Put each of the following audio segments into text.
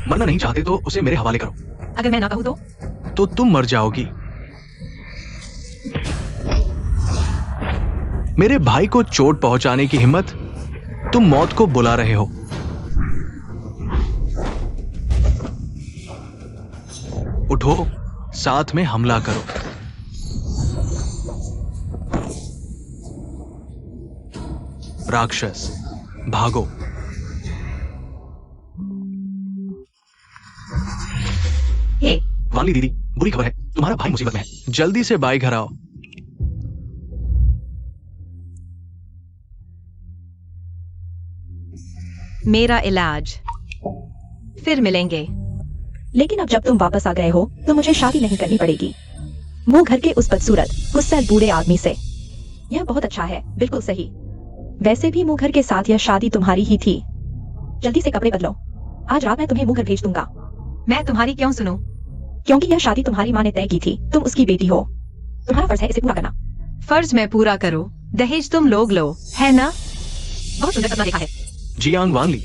मरना नहीं चाहते तो उसे मेरे हवाले करो। अगर मैं ना कहूँ तो तुम मर जाओगी। मेरे भाई को चोट पहुंचाने की हिम्मत, तुम मौत को बुला रहे हो। उठो, साथ में हमला करो। राक्षस, भागो। हे वाली दीदी, बुरी खबर है, तुम्हारा भाई मुसीबत में है। जल्दी से बाई घर आओ। मेरा इलाज। फिर मिलेंगे। लेकिन अब जब तुम वापस आ गए हो तो मुझे शादी नहीं करनी पड़ेगी वो घर के उस बदसूरत गुस्सैल बूढ़े आदमी से। यह बहुत अच्छा है, बिल्कुल सही। वैसे भी मुंह घर के साथ यह शादी तुम्हारी ही थी। जल्दी से कपड़े बदलो, आज रात मैं तुम्हें मुंह घर भेज दूंगा। मैं तुम्हारी क्यों सुनूं? क्योंकि यह शादी तुम्हारी माँ ने तय की थी, तुम उसकी बेटी हो, तुम्हारा फर्ज है इसे पूरा करना। फर्ज मैं पूरा करूं, दहेज तुम लोग लो, है ना? बहुत सुंदर सपना देखा है। जियांग वानली,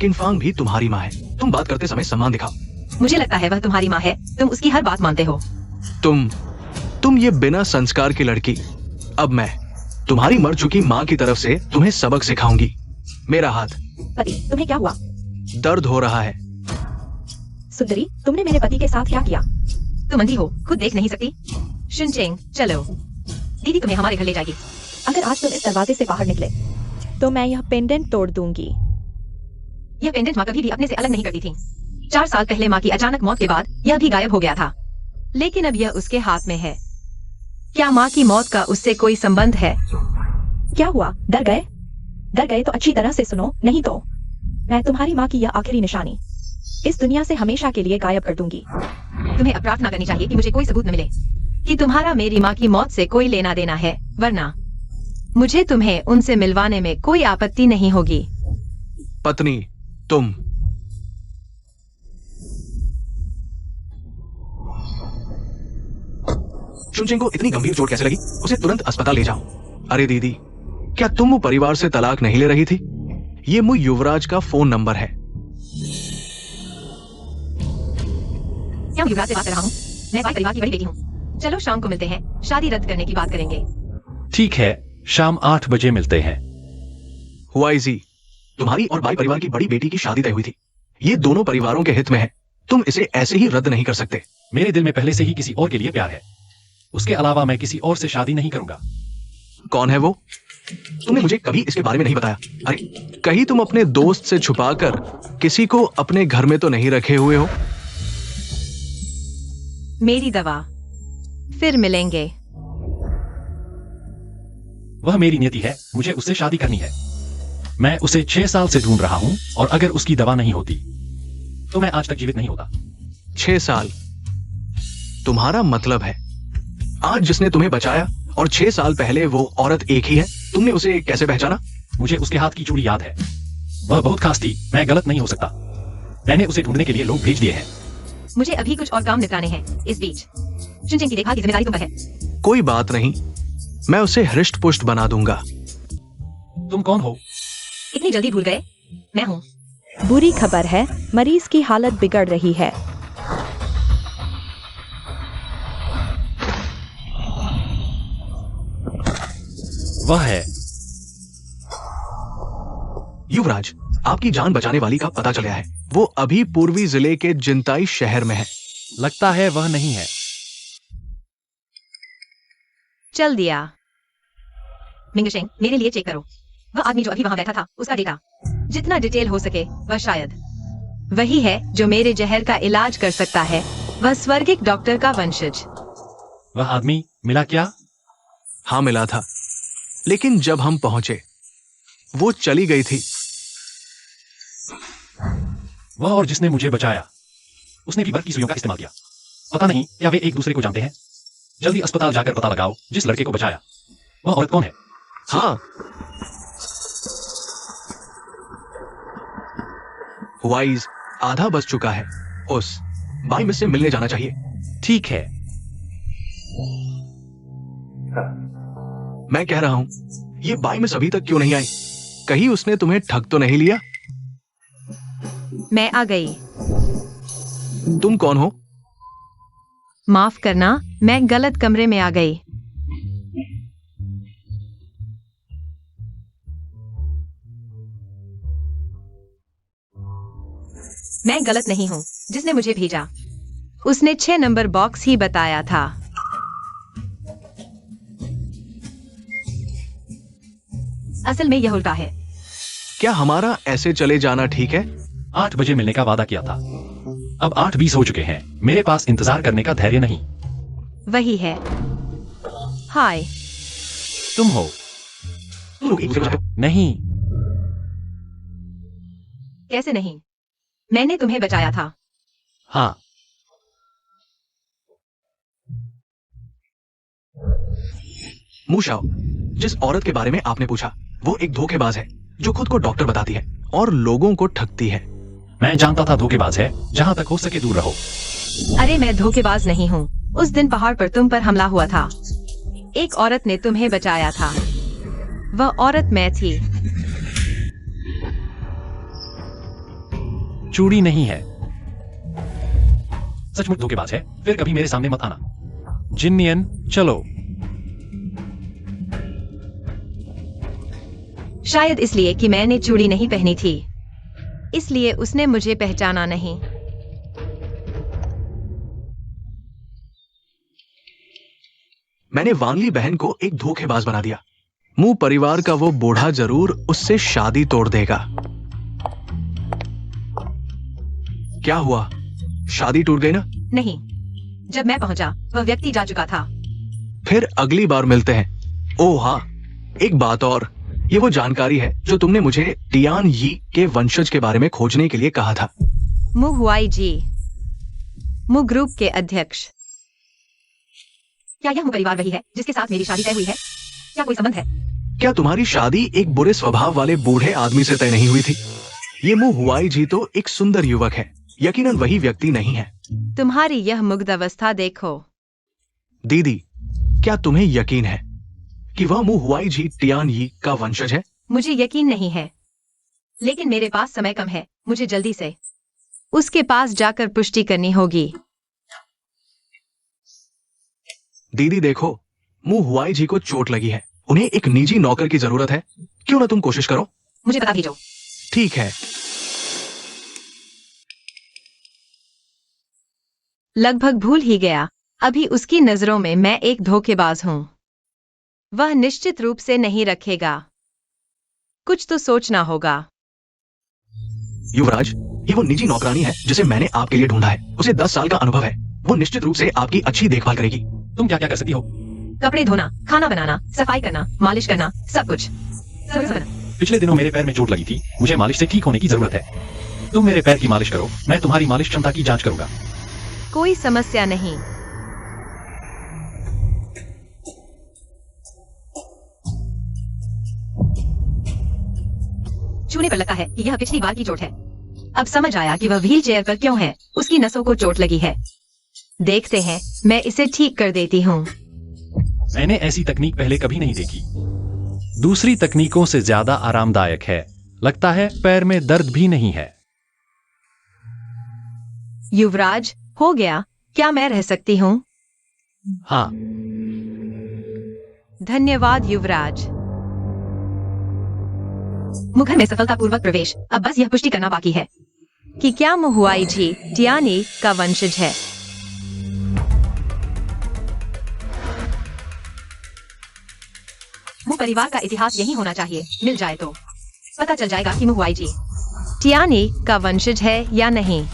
किनफांग भी तुम्हारी माँ है। तुम बात करते समय सम्मान दिखाओ। मुझे लगता है वह तुम्हारी माँ है, तुम उसकी हर बात मानते हो। तुम ये बिना संस्कार की लड़की। अब मैं तुम्हारी मर चुकी माँ की तरफ से तुम्हें सबक सिखाऊंगी। मेरा हाथ। पति, तुम्हें क्या हुआ? दर्द हो रहा है। सुंदरी, तुमने मेरे पति के साथ क्या किया? तुम अंधी हो, खुद देख नहीं सकती? शुनचेंग, चलो, दीदी तुम्हें हमारे घर ले जाएगी। अगर आज तुम इस दरवाजे से बाहर निकले तो मैं यह पेंडेंट तोड़ दूंगी। यह पेंडेंट माँ कभी भी अपने से अलग नहीं करती थी। 4 साल पहले माँ की अचानक मौत के बाद यह भी गायब हो गया था, लेकिन अब यह उसके हाथ में है। क्या माँ की मौत का उससे कोई संबंध है? क्या हुआ, डर गए? डर गए तो अच्छी तरह से सुनो, नहीं तो मैं तुम्हारी माँ की यह आखिरी निशानी इस दुनिया से हमेशा के लिए गायब कर दूंगी। तुम्हें अब प्रार्थना करनी चाहिए कि मुझे कोई सबूत न मिले कि तुम्हारा मेरी माँ की मौत से कोई लेना देना है, वरना मुझे तुम्हें उनसे मिलवाने में कोई आपत्ति नहीं होगी। पत्नी, तुम चुनचिंग को इतनी गंभीर चोट कैसे लगी? उसे तुरंत अस्पताल ले जाओ। अरे दीदी, क्या तुम वो परिवार से तलाक नहीं ले रही थी? ये मुझ युवराज का फोन नंबर है। क्या मैं युवराज से बात कर रहा हूँ? मैं बाई परिवार की बड़ी बेटी हूँ। चलो शाम को मिलते हैं, शादी रद्द करने की बात करेंगे। ठीक है, शाम 8 बजे मिलते हैं। हुआईजी, तुम्हारी और बाई परिवार की बड़ी बेटी की शादी तय हुई थी। ये दोनों परिवारों के हित में है, तुम इसे ऐसे ही रद्द नहीं कर सकते। मेरे दिल में पहले से ही किसी और के लिए प्यार है, उसके अलावा मैं किसी और से शादी नहीं करूंगा। कौन है वो? तुमने मुझे कभी इसके बारे में नहीं बताया। अरे, कहीं तुम अपने दोस्त से छुपाकर किसी को अपने घर में तो नहीं रखे हुए हो? मेरी दवा। फिर मिलेंगे। वह मेरी नियति है, मुझे उससे शादी करनी है। मैं उसे 6 साल से ढूंढ रहा हूं और अगर उसकी दवा नहीं होती तो मैं आज तक जीवित नहीं होता। 6 साल? तुम्हारा मतलब है आज जिसने तुम्हें बचाया और 6 साल पहले वो औरत एक ही है? तुमने उसे कैसे पहचाना? मुझे उसके हाथ की चूड़ी याद है, वह बहुत खास थी। मैं गलत नहीं हो सकता। मैंने उसे ढूंढने के लिए लोग भेज दिए हैं। मुझे अभी कुछ और काम निपटाने हैं। इस बीच चुनचिंग की देखभाल की जिम्मेदारी तुम पर है। कोई बात नहीं, मैं उसे हृष्ट पुष्ट बना दूंगा। तुम कौन हो? इतनी जल्दी भूल गए? मैं हूँ। बुरी खबर है, मरीज की हालत बिगड़ रही है। वह है युवराज, आपकी जान बचाने वाली का पता चल गया है। वो अभी पूर्वी जिले के जिंताई शहर में है। लगता है वह नहीं है। चल दिया। मिंगशेंग, मेरे लिए चेक करो। वह आदमी जो अभी वहां बैठा था, उसका डेटा, जितना डिटेल हो सके, वह शायद वही है जो मेरे जहर का इलाज कर सकता है। वह स्वर्गिक डॉक्टर का वंशज। वह आदमी मिला क्या? हाँ, मिला था, लेकिन जब हम पहुंचे वो चली गई थी। वह और जिसने मुझे बचाया, उसने भी बर्फ की सुइयों का इस्तेमाल किया। पता नहीं क्या वे एक दूसरे को जानते हैं। जल्दी अस्पताल जाकर पता लगाओ जिस लड़के को बचाया वह औरत कौन है। हाँ, वाइज आधा बज चुका है। उस बाई मिस से मिलने जाना चाहिए। ठीक है। मैं कह रहा हूं, ये बाई मिस अभी तक क्यों नहीं आई? कहीं उसने तुम्हें ठग तो नहीं लिया? मैं आ गई। तुम कौन हो? माफ करना, मैं गलत कमरे में आ गई। मैं गलत नहीं हूँ। जिसने मुझे भेजा उसने 6 नंबर बॉक्स ही बताया था। असल में यह उल्टा है। क्या हमारा ऐसे चले जाना ठीक है? 8 बजे मिलने का वादा किया था। अब 8:20 हो चुके हैं। मेरे पास इंतजार करने का धैर्य नहीं। वही है। हाय। तुम हो? तुम लोग एक दूसरे को जानते हो? नहीं। कैसे नहीं? मैंने तुम्हें बचाया था। हाँ। मूशाओ, जिस औरत के बारे में आपने पूछा वो एक धोखेबाज है जो खुद को डॉक्टर बताती है और लोगों को ठगती है। मैं जानता था धोखेबाज है। जहां तक हो सके दूर रहो। अरे मैं धोखेबाज नहीं हूँ। उस दिन पहाड़ पर तुम पर हमला हुआ था। एक औरत ने तुम्हें बचाया था। वह औरत मैं थी। चूड़ी नहीं है। सचमुच धोखेबाज है। फिर कभी मेरे सामने मत आना। जिन्नियन, चलो। शायद इसलिए कि मैंने चूड़ी नहीं पहनी थी, इसलिए उसने मुझे पहचाना नहीं। मैंने वानली बहन को एक धोखेबाज बना दिया। मुंह परिवार का वो बूढ़ा जरूर उससे शादी तोड़ देगा। क्या हुआ? शादी टूट गई ना? नहीं, जब मैं पहुंचा वह व्यक्ति जा चुका था। फिर अगली बार मिलते हैं। ओह हाँ, एक बात और, ये वो जानकारी है जो तुमने मुझे टियान यी के वंशज के बारे में खोजने के लिए कहा था। मु हुआई जी, मु ग्रुप के अध्यक्ष। क्या यह मु परिवार वही है जिसके साथ मेरी शादी तय हुई है? क्या कोई संबंध है? क्या तुम्हारी शादी एक बुरे स्वभाव वाले बूढ़े आदमी से तय नहीं हुई थी? ये मु हुआई जी तो एक सुंदर युवक है। यकीनन वही व्यक्ति नहीं है। तुम्हारी यह मुग्ध अवस्था देखो। दीदी, क्या तुम्हें यकीन है कि वह मु हुआई जी टियान यी का वंशज है? मुझे यकीन नहीं है, लेकिन मेरे पास समय कम है। मुझे जल्दी से उसके पास जाकर पुष्टि करनी होगी। दीदी देखो, मु हुआई जी को चोट लगी है। उन्हें एक निजी नौकर की जरूरत है। क्यों ना तुम कोशिश करो? मुझे पता भेजो। ठीक है। लगभग भूल ही गया। अभी उसकी नजरों में मैं एक धोखेबाज हूँ। वह निश्चित रूप से नहीं रखेगा। कुछ तो सोचना होगा। युवराज, ये वो निजी नौकरानी है जिसे मैंने आपके लिए ढूंढा है। उसे 10 साल का अनुभव है। वो निश्चित रूप से आपकी अच्छी देखभाल करेगी। तुम क्या क्या कर सकती हो? कपड़े धोना, खाना बनाना, सफाई करना, मालिश करना, सब कुछ। पिछले दिनों मेरे पैर में चोट लगी थी। मुझे मालिश से ठीक होने की जरूरत है। तुम मेरे पैर की मालिश करो। मैं तुम्हारी मालिश क्षमता की जांच करूंगा। कोई समस्या नहीं। छूने पर लगता है कि यह पिछली बार की चोट है। अब समझ आया कि वह व्हील चेयर पर क्यों है। उसकी नसों को चोट लगी है। देखते हैं, मैं इसे ठीक कर देती हूँ। मैंने ऐसी तकनीक पहले कभी नहीं देखी। दूसरी तकनीकों से ज्यादा आरामदायक है। लगता है पैर में दर्द भी नहीं है। युवराज, हो गया। क्या मैं रह सकती हूँ? हाँ। धन्यवाद युवराज। मुघल में सफलतापूर्वक प्रवेश। अब बस यह पुष्टि करना बाकी है कि क्या मु हुआई जी टियानी का वंशज है। मु परिवार का इतिहास यही होना चाहिए। मिल जाए तो पता चल जाएगा कि मु हुआई जी टियानी का वंशज है या नहीं।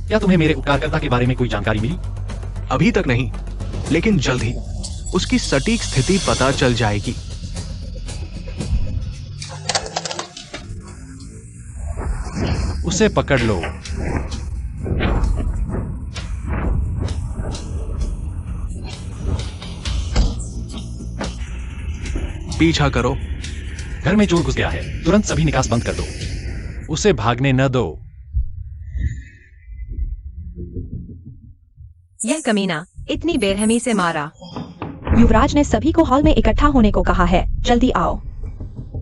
क्या तुम्हें मेरे उपकारकर्ता के बारे में कोई जानकारी मिली? अभी तक नहीं, लेकिन जल्द ही उसकी सटीक स्थिति पता चल जाएगी। उसे पकड़ लो। पीछा करो। घर में चोर घुस गया है। तुरंत सभी निकास बंद कर दो। उसे भागने न दो। यह कमीना इतनी बेरहमी से मारा। युवराज ने सभी को हॉल में इकट्ठा होने को कहा है। जल्दी आओ।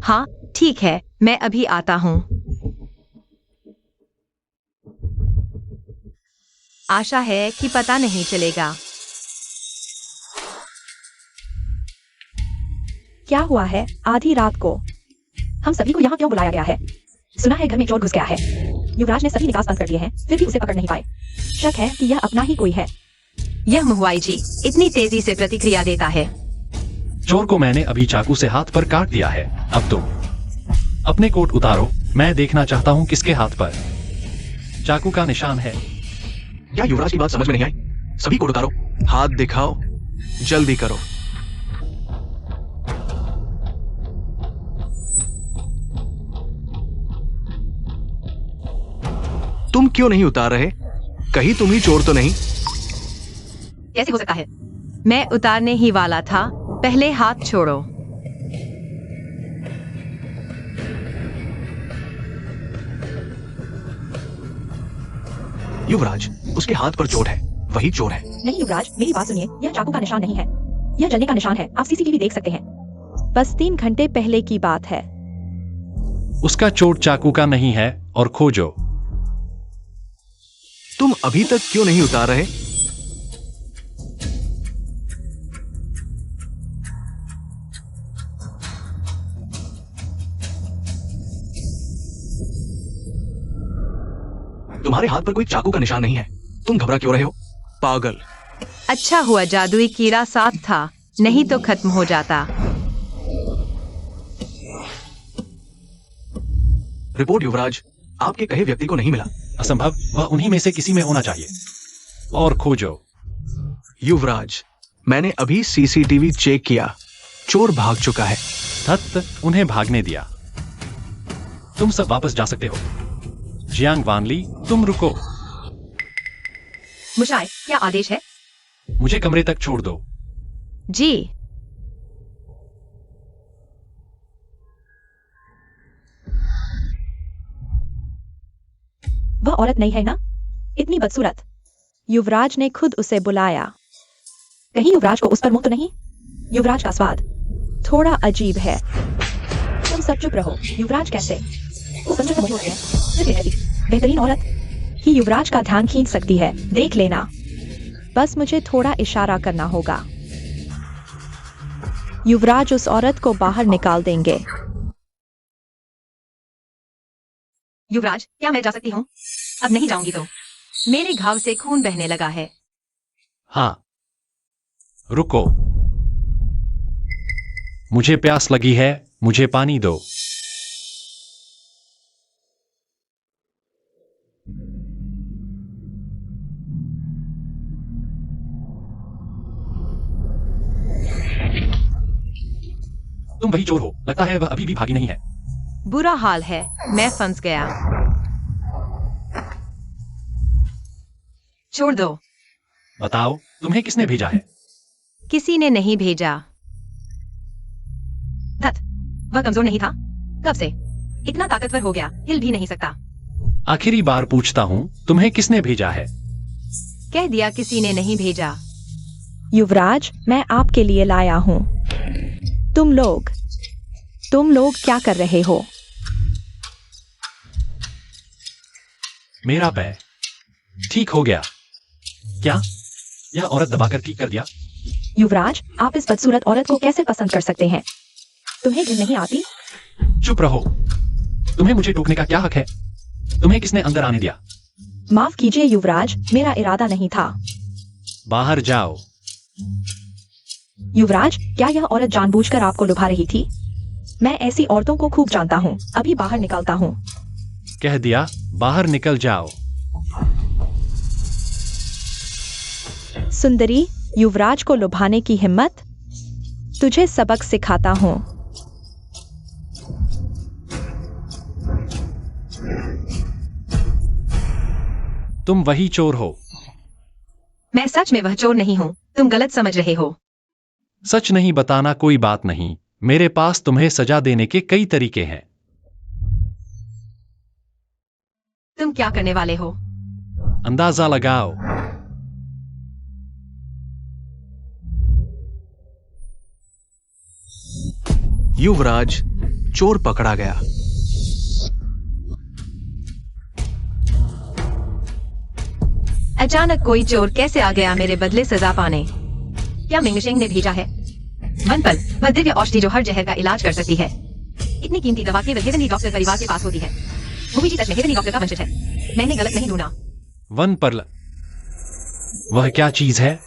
हाँ ठीक है, मैं अभी आता हूँ। आशा है कि पता नहीं चलेगा। क्या हुआ है आधी रात को? हम सभी को यहाँ क्यों बुलाया गया है? सुना है घर में चोर घुस गया है। युवराज ने सभी निकास बंद कर दिए हैं, फिर भी उसे पकड़ नहीं पाए। शक है कि यह अपना ही कोई है। यह महुआई जी इतनी तेजी से प्रतिक्रिया देता है। चोर को मैंने अभी चाकू से हाथ पर काट दिया है। अब तुम अपने कोट उतारो, मैं देखना चाहता हूँ किसके हाथ पर चाकू का निशान है। क्या युवराज की बात समझ में नहीं आई? सभी को उतारो, हाथ दिखाओ, जल्दी करो। तुम क्यों नहीं उतार रहे? कहीं तुम ही चोर तो नहीं? कैसे हो सकता है? मैं उतारने ही वाला था, पहले हाथ छोड़ो। युवराज, उसके हाथ पर चोट है, वही चोर है। नहीं युवराज, मेरी बात सुनिए, यह चाकू का निशान नहीं है, यह जलने का निशान है। आप सीसीटीवी देख सकते हैं। बस 3 घंटे पहले की बात है। उसका चोट चाकू का नहीं है और खोजो। तुम अभी तक क्यों नहीं उतार रहे? तुम्हारे हाथ पर कोई चाकू का निशान नहीं है, तुम घबरा क्यों रहे हो? पागल। अच्छा हुआ जादुई कीड़ा साथ था, नहीं तो खत्म हो जाता। रिपोर्ट युवराज, आपके कहे व्यक्ति को नहीं मिला। असंभव, वह उन्हीं में से किसी में होना चाहिए। और खोजो। युवराज, मैंने अभी सीसीटीवी चेक किया, चोर भाग चुका है। धत्त, उन्हें भागने दिया। तुम सब वापस जा सकते हो। जियांग वानली, तुम रुको। मुशाय, क्या आदेश है? मुझे कमरे तक छोड़ दो। जी। वह औरत नहीं है ना, इतनी बदसूरत। युवराज ने खुद उसे बुलाया। कहीं युवराज को उस पर मोह तो नहीं? युवराज का स्वाद थोड़ा अजीब है। तुम सब चुप रहो। युवराज कैसे? समझो तो मोह है, सिर्फ ऐसी बेहतरीन औरत ही युवराज का ध्यान खींच सकती है, देख लेना। बस मुझे थोड़ा इशारा करना होगा। युवराज उस औरत को बाहर निकाल देंगे। युवराज, क्या मैं जा सकती हूँ? अब नहीं जाऊंगी तो मेरे घाव से खून बहने लगा है। हाँ, रुको। मुझे प्यास लगी है, मुझे पानी दो। तुम वही चोर हो, लगता है वह अभी भी भागी नहीं है। बुरा हाल है, मैं फंस गया। छोड़ दो। बताओ, तुम्हें किसने भेजा है? किसी ने नहीं भेजा। धत, वह कमजोर नहीं था? कब से? इतना ताकतवर हो गया, हिल भी नहीं सकता। आखिरी बार पूछता हूँ, तुम्हें किसने भेजा है? कह दिया किसी ने नहीं भेजा। युवराज, मैं आपके लिए लाया हूँ। तुम लोग क्या कर रहे हो? मेरा पैर ठीक हो गया। क्या यह औरत दबाकर ठीक कर दिया? युवराज, आप इस बदसूरत औरत को कैसे पसंद कर सकते हैं? तुम्हें घिन नहीं आती? चुप रहो। तुम्हें मुझे टोकने का क्या हक है? तुम्हें किसने अंदर आने दिया? माफ कीजिए युवराज, मेरा इरादा नहीं था। बाहर जाओ। युवराज, क्या यह औरत जानबूझकर आपको लुभा रही थी? मैं ऐसी औरतों को खूब जानता हूँ। अभी बाहर निकलता हूँ। कह दिया, बाहर निकल जाओ। सुंदरी, युवराज को लुभाने की हिम्मत? तुझे सबक सिखाता हूँ। तुम वही चोर हो। मैं सच में वह चोर नहीं हूँ, तुम गलत समझ रहे हो। सच नहीं बताना कोई बात नहीं, मेरे पास तुम्हें सजा देने के कई तरीके हैं। तुम क्या करने वाले हो? अंदाजा लगाओ। युवराज, चोर पकड़ा गया। अचानक कोई चोर कैसे आ गया मेरे बदले सजा पाने? क्या मिंगशेंग ने भेजा है? वनपल, वह दिव्य औषधि जो हर जहर का इलाज कर सकती है। इतनी कीमती दवा केवल हेवनली डॉक्टर परिवार के पास होती है। मूवी जी सच में हेवनली डॉक्टर का वंशज है। मैंने गलत नहीं ढूंढा। वन पर्ल, वह क्या चीज है?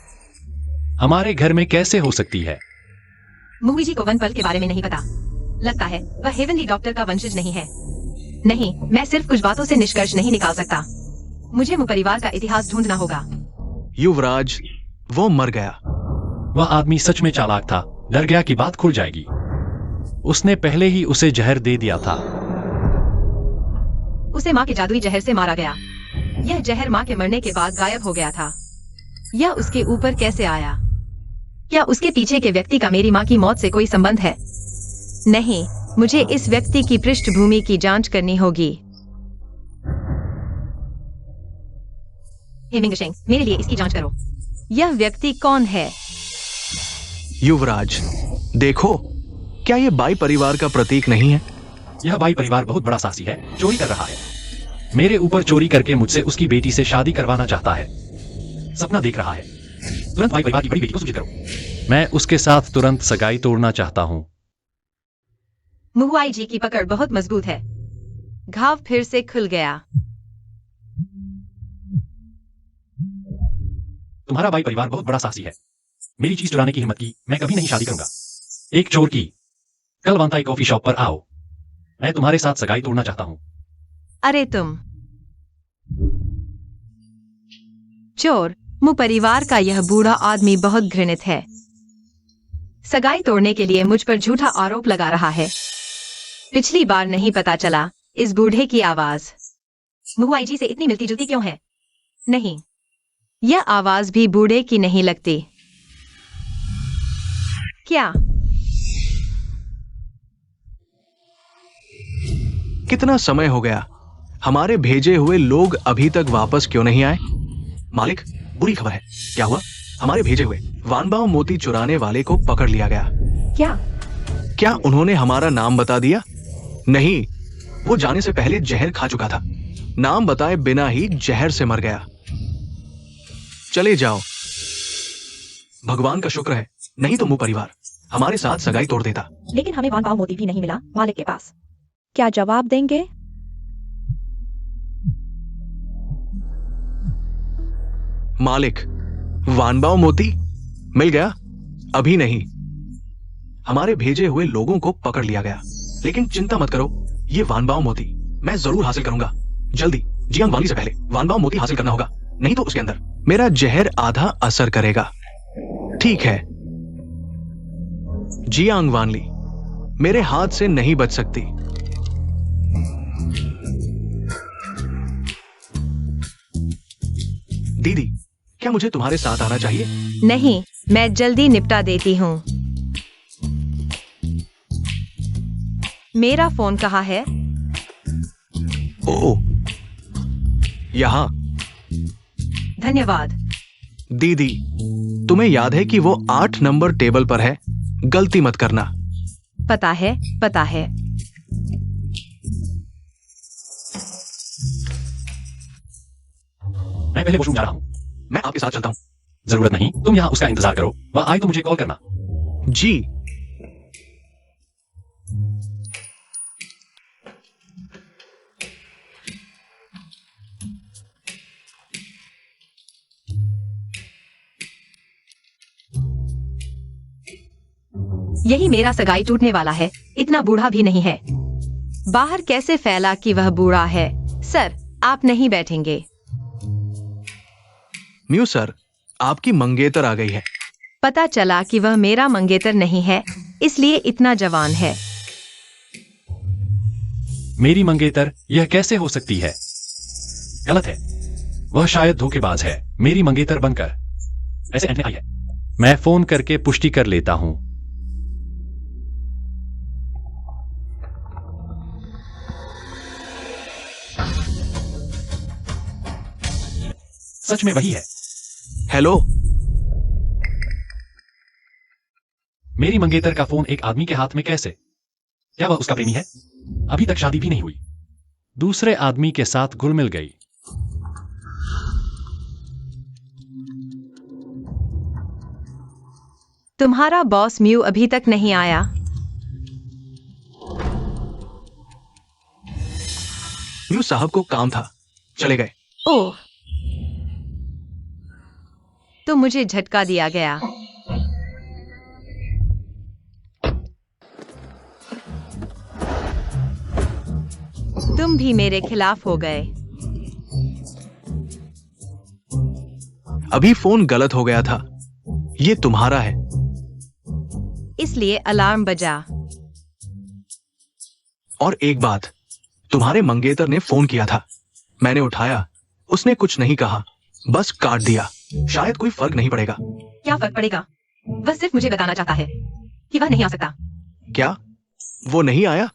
हमारे घर में कैसे हो सकती है? मूवी जी को वनपल के बारे में नहीं पता। लगता है वह हेवनली डॉक्टर का वंशज नहीं है। नहीं, मैं सिर्फ कुछ बातों से निष्कर्ष नहीं निकाल सकता। मुझे मुँह परिवार का इतिहास ढूंढना होगा। युवराज, वो मर गया। वह आदमी सच में चालाक था। डर गया कि बात खुल जाएगी। उसने पहले ही उसे जहर दे दिया था। उसे माँ के जादुई जहर से मारा गया। यह जहर माँ के मरने के बाद गायब हो गया था। यह उसके ऊपर कैसे आया? क्या उसके पीछे के व्यक्ति का मेरी माँ की मौत से कोई संबंध है? नहीं, मुझे इस व्यक्ति की पृष्ठभूमि की जांच करनी होगी। हे मिंगशेंग, मेरे लिए इसकी जांच करो। यह व्यक्ति कौन है? युवराज, देखो, क्या ये बाई परिवार का प्रतीक नहीं है? यह बाई परिवार बहुत बड़ा साहसी है। चोरी कर रहा है। मेरे ऊपर चोरी करके मुझसे उसकी बेटी से शादी करवाना चाहता है। सपना देख रहा है। तुरंत बाई परिवार की बड़ी बेटी को सूचित करो। मैं उसके साथ तुरंत सगाई तोड़ना चाहता हूँ। मुहुआई जी की पकड़ बहुत मजबूत है। घाव फिर से खुल गया। तुम्हारा बाई परिवार बहुत बड़ा साहसी है। मेरी चीज चुराने की हिम्मत की। मैं कभी नहीं शादी करूंगा। एक चोर की। कल वांताई कॉफी शॉप पर आओ। मैं तुम्हारे साथ सगाई तोड़ना चाहता हूँ। अरे तुम चोर! मुँह परिवार का यह बूढ़ा आदमी बहुत घृणित है। सगाई तोड़ने के लिए मुझ पर झूठा आरोप लगा रहा है। पिछली बार नहीं पता चला इस बूढ़े की आवाज मुहुआई जी से इतनी मिलती जुलती क्यों है? नहीं, यह आवाज भी बूढ़े की नहीं लगती। क्या? कितना समय हो गया? हमारे भेजे हुए लोग अभी तक वापस क्यों नहीं आए? मालिक, बुरी खबर है। क्या हुआ? हमारे भेजे हुए वानबाओ मोती चुराने वाले को पकड़ लिया गया। क्या उन्होंने हमारा नाम बता दिया? नहीं, वो जाने से पहले जहर खा चुका था। नाम बताए बिना ही जहर से मर गया। चले जाओ। भगवान का शुक्र है, नहीं तो मुँह परिवार हमारे साथ सगाई तोड़ देता। लेकिन हमें वानबाओ मोती भी नहीं मिला मालिक के पास। क्या जवाब देंगे? मालिक, वानबाओ मोती मिल गया? अभी नहीं। हमारे भेजे हुए लोगों को पकड़ लिया गया। लेकिन चिंता मत करो, ये वानबाओ मोती मैं जरूर हासिल करूंगा। जल्दी जियांग वांगली से पहले वानबाओ मोती हासिल करना होगा, नहीं तो उसके अंदर मेरा जहर आधा असर करेगा। ठीक है जियांग वानली, मेरे हाथ से नहीं बच सकती। दीदी, क्या मुझे तुम्हारे साथ आना चाहिए? नहीं, मैं जल्दी निपटा देती हूँ। मेरा फोन कहाँ है? ओह, यहाँ। धन्यवाद। दीदी, तुम्हें याद है कि वो 8 नंबर टेबल पर है? गलती मत करना। पता है, पता है। मैं पहले वॉशरूम जा रहा हूँ। मैं आपके साथ चलता हूँ। जरूरत नहीं, तुम यहाँ उसका इंतजार करो। वह आए तो मुझे कॉल करना। जी। यही मेरा सगाई टूटने वाला है। इतना बूढ़ा भी नहीं है। बाहर कैसे फैला कि वह बूढ़ा है? सर, आप नहीं बैठेंगे? म्यू सर, आपकी मंगेतर आ गई है। पता चला कि वह मेरा मंगेतर नहीं है, इसलिए इतना जवान है। मेरी मंगेतर यह कैसे हो सकती है? गलत है। वह शायद धोखेबाज है, मेरी मंगेतर बनकर। ऐसे एंटने आई है। मैं फोन करके पुष्टि कर लेता हूं। सच में वही है। हेलो। मेरी मंगेतर का फोन एक आदमी के हाथ में कैसे? क्या वह उसका प्रेमी है? अभी तक शादी भी नहीं हुई। दूसरे आदमी के साथ घुल मिल गई। तुम्हारा बॉस म्यू अभी तक नहीं आया। म्यू साहब को काम था, चले गए। ओह, तो मुझे झटका दिया गया। तुम भी मेरे खिलाफ हो गए। अभी फोन गलत हो गया था, ये तुम्हारा है। इसलिए अलार्म बजा। और एक बात, तुम्हारे मंगेतर ने फोन किया था, मैंने उठाया, उसने कुछ नहीं कहा, बस काट दिया। शायद कोई फर्क नहीं पड़ेगा। क्या फर्क पड़ेगा? वह सिर्फ मुझे बताना चाहता है कि वह नहीं आ सकता। क्या वो नहीं आया?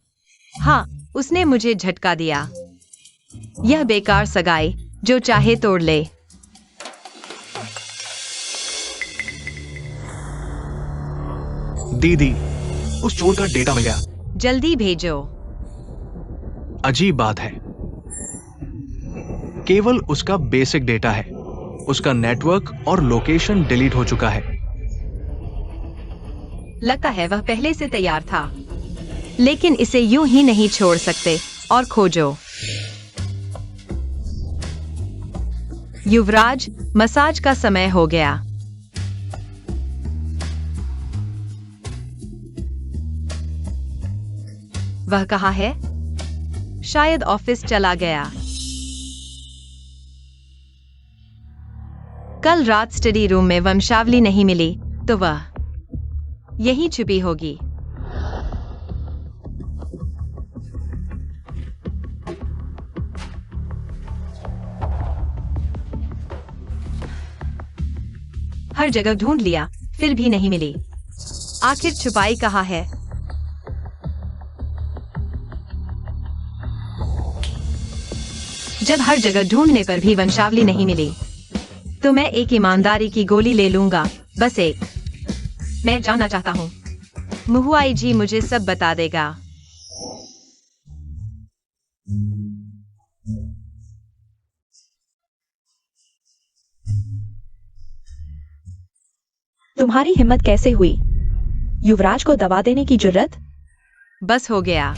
हाँ, उसने मुझे झटका दिया। यह बेकार सगाई, जो चाहे तोड़ ले। दीदी, उस चोर का डेटा मिल गया। जल्दी भेजो। अजीब बात है, केवल उसका बेसिक डेटा है, उसका नेटवर्क और लोकेशन डिलीट हो चुका है। लगता है वह पहले से तैयार था, लेकिन इसे यूं ही नहीं छोड़ सकते। और खोजो। युवराज, मसाज का समय हो गया। वह कहाँ है? शायद ऑफिस चला गया। कल रात स्टडी रूम में वंशावली नहीं मिली, तो वह यहीं छुपी होगी। हर जगह ढूंढ लिया, फिर भी नहीं मिली। आखिर छुपाई कहाँ है? जब हर जगह ढूंढने पर भी वंशावली नहीं मिली, तो मैं एक ईमानदारी की गोली ले लूंगा, बस एक। मैं जानना चाहता हूँ। मुहुआई जी मुझे सब बता देगा। तुम्हारी हिम्मत कैसे हुई युवराज को दवा देने की जुर्रत? बस हो गया।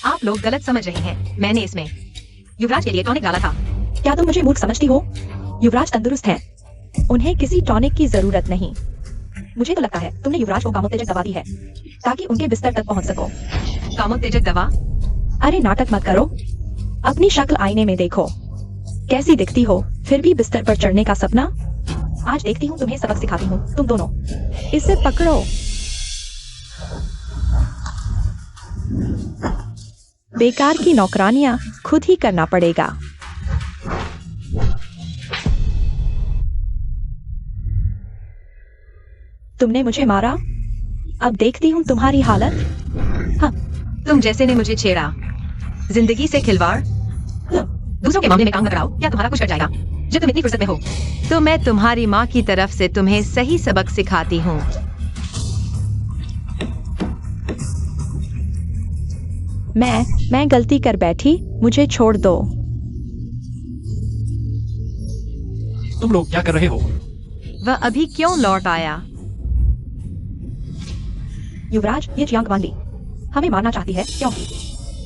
आप लोग गलत समझ रहे हैं। मैंने इसमें युवराज के लिए टॉनिक डाला था। क्या तुम मुझे मूर्ख समझती हो? युवराज तंदुरुस्त हैं। उन्हें किसी टॉनिक की जरूरत नहीं। मुझे तो लगता है तुमने युवराज को कामोत्तेजक दवा दी है, ताकि उनके बिस्तर तक पहुंच सको। कामोत्तेजक दवा? अरे नाटक मत करो। अपनी शक्ल आईने में देखो, कैसी दिखती हो, फिर भी बिस्तर पर चढ़ने का सपना। आज देखती हूँ तुम्हें सबक सिखाती हूँ। तुम दोनों इसे पकड़ो। बेकार की नौकरानियां खुद ही करना पड़ेगा। तुमने मुझे मारा, अब देखती हूँ तुम्हारी हालत। हाँ, तुम जैसे ने मुझे छेड़ा। जिंदगी से खिलवाड़। दूसरों के मामले में काम मत कराओ, क्या तुम्हारा कुछ कर जाएगा? जब तुम इतनी फुर्सत में हो, तो मैं तुम्हारी माँ की तरफ से तुम्हें सही सबक सिखाती हूँ। मैं गलती कर बैठी, मुझे छोड़ दो। तुम लोग क्या कर रहे हो? वह अभी क्यों लौट आया? युवराज, ये चियांग मान ली हमें मारना चाहती है, क्यों?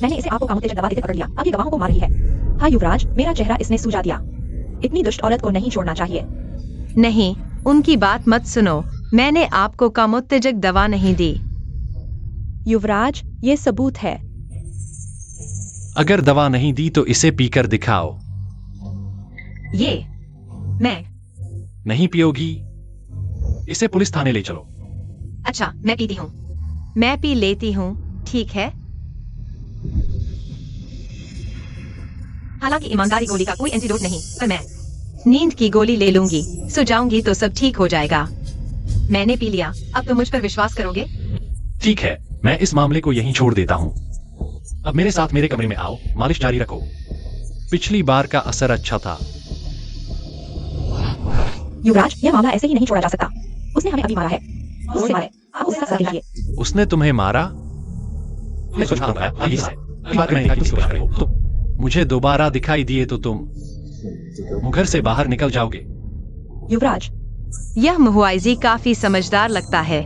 मैंने इसे आपको कामोत्तेजक दवा देते पकड़ लिया, अब ये गवाहों को मार रही है। हाँ युवराज, मेरा चेहरा इसने सूझा दिया। इतनी दुष्ट औरत को नहीं छोड़ना चाहिए। नहीं, उनकी बात मत सुनो। मैंने आपको कामोत्तेजक दवा नहीं दी। युवराज, ये सबूत है। अगर दवा नहीं दी तो इसे पीकर दिखाओ। ये मैं नहीं पियोगी? इसे पुलिस थाने ले चलो। अच्छा, मैं पीती हूँ। मैं पी लेती हूँ, ठीक है। हालांकि ईमानदारी गोली का कोई एंटीडोट नहीं, पर मैं नींद की गोली ले लूंगी, सो जाऊंगी तो सब ठीक हो जाएगा। मैंने पी लिया, अब तुम मुझ पर विश्वास करोगे? ठीक है, मैं इस मामले को यहीं छोड़ देता हूँ। अब मेरे साथ मेरे कमरे में आओ, मालिश जारी रखो। पिछली बार का असर अच्छा था। युवराज, यह मामला ऐसे ही नहीं छोड़ा जा सकता। उसने हमें अभी मारा है। उससे मारे, आप उसे सजा दिलाइए। उसने तुम्हें मारा? मैं सोच रहा था, अभी से। अगली बार मैंने किसी को मारा हो, तो मुझे दोबारा दिखाई दिए तो तुम घर से बाहर निकल जाओगे। युवराज, यह मुहुआइजी काफी समझदार लगता है।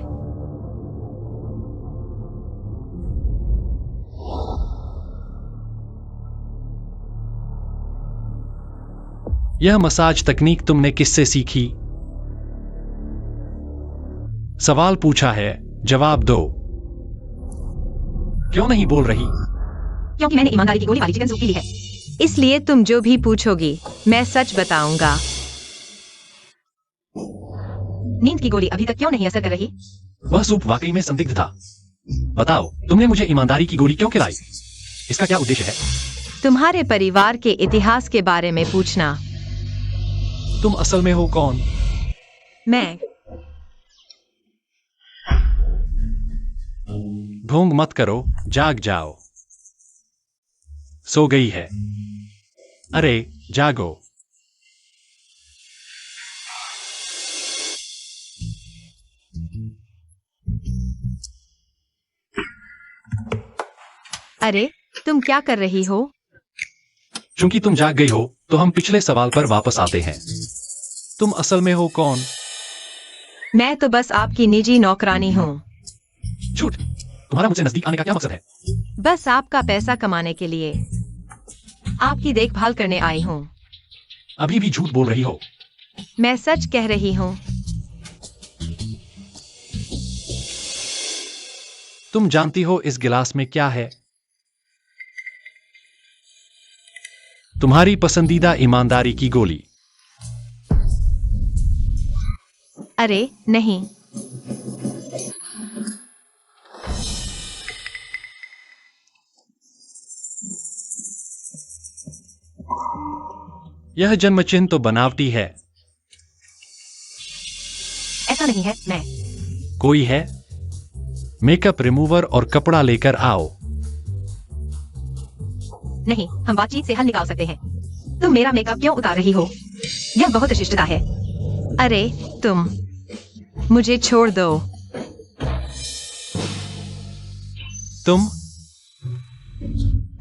यह मसाज तकनीक तुमने किससे सीखी? सवाल पूछा है, जवाब दो। क्यों नहीं बोल रही? क्योंकि मैंने ईमानदारी की गोली वाली चिकन सूप पी ली है। इसलिए तुम जो भी पूछोगी मैं सच बताऊंगा। नींद की गोली अभी तक क्यों नहीं असर कर रही? वह सूप वाकई में संदिग्ध था। बताओ, तुमने मुझे ईमानदारी की गोली क्यों खिलाई? इसका क्या उद्देश्य है? तुम्हारे परिवार के इतिहास के बारे में पूछना। तुम असल में हो कौन? मैं ढोंग मत करो, जाग जाओ। सो गई है। अरे जागो। अरे तुम क्या कर रही हो? चूंकि तुम जाग गई हो तो हम पिछले सवाल पर वापस आते हैं। तुम असल में हो कौन? मैं तो बस आपकी निजी नौकरानी हूँ। झूठ। तुम्हारा मुझसे नजदीक आने का क्या मकसद है? बस आपका पैसा कमाने के लिए आपकी देखभाल करने आई हूँ। अभी भी झूठ बोल रही हो। मैं सच कह रही हूँ। तुम जानती हो इस गिलास में क्या है? तुम्हारी पसंदीदा ईमानदारी की गोली। अरे नहीं। यह जन्म चिन्ह तो बनावटी है। ऐसा नहीं है। मैं कोई है? मेकअप रिमूवर और कपड़ा लेकर आओ। नहीं, हम बातचीत से हल निकाल सकते हैं। तुम मेरा मेकअप क्यों उतार रही हो? यह बहुत शिष्टता है। अरे तुम मुझे छोड़ दो। तुम?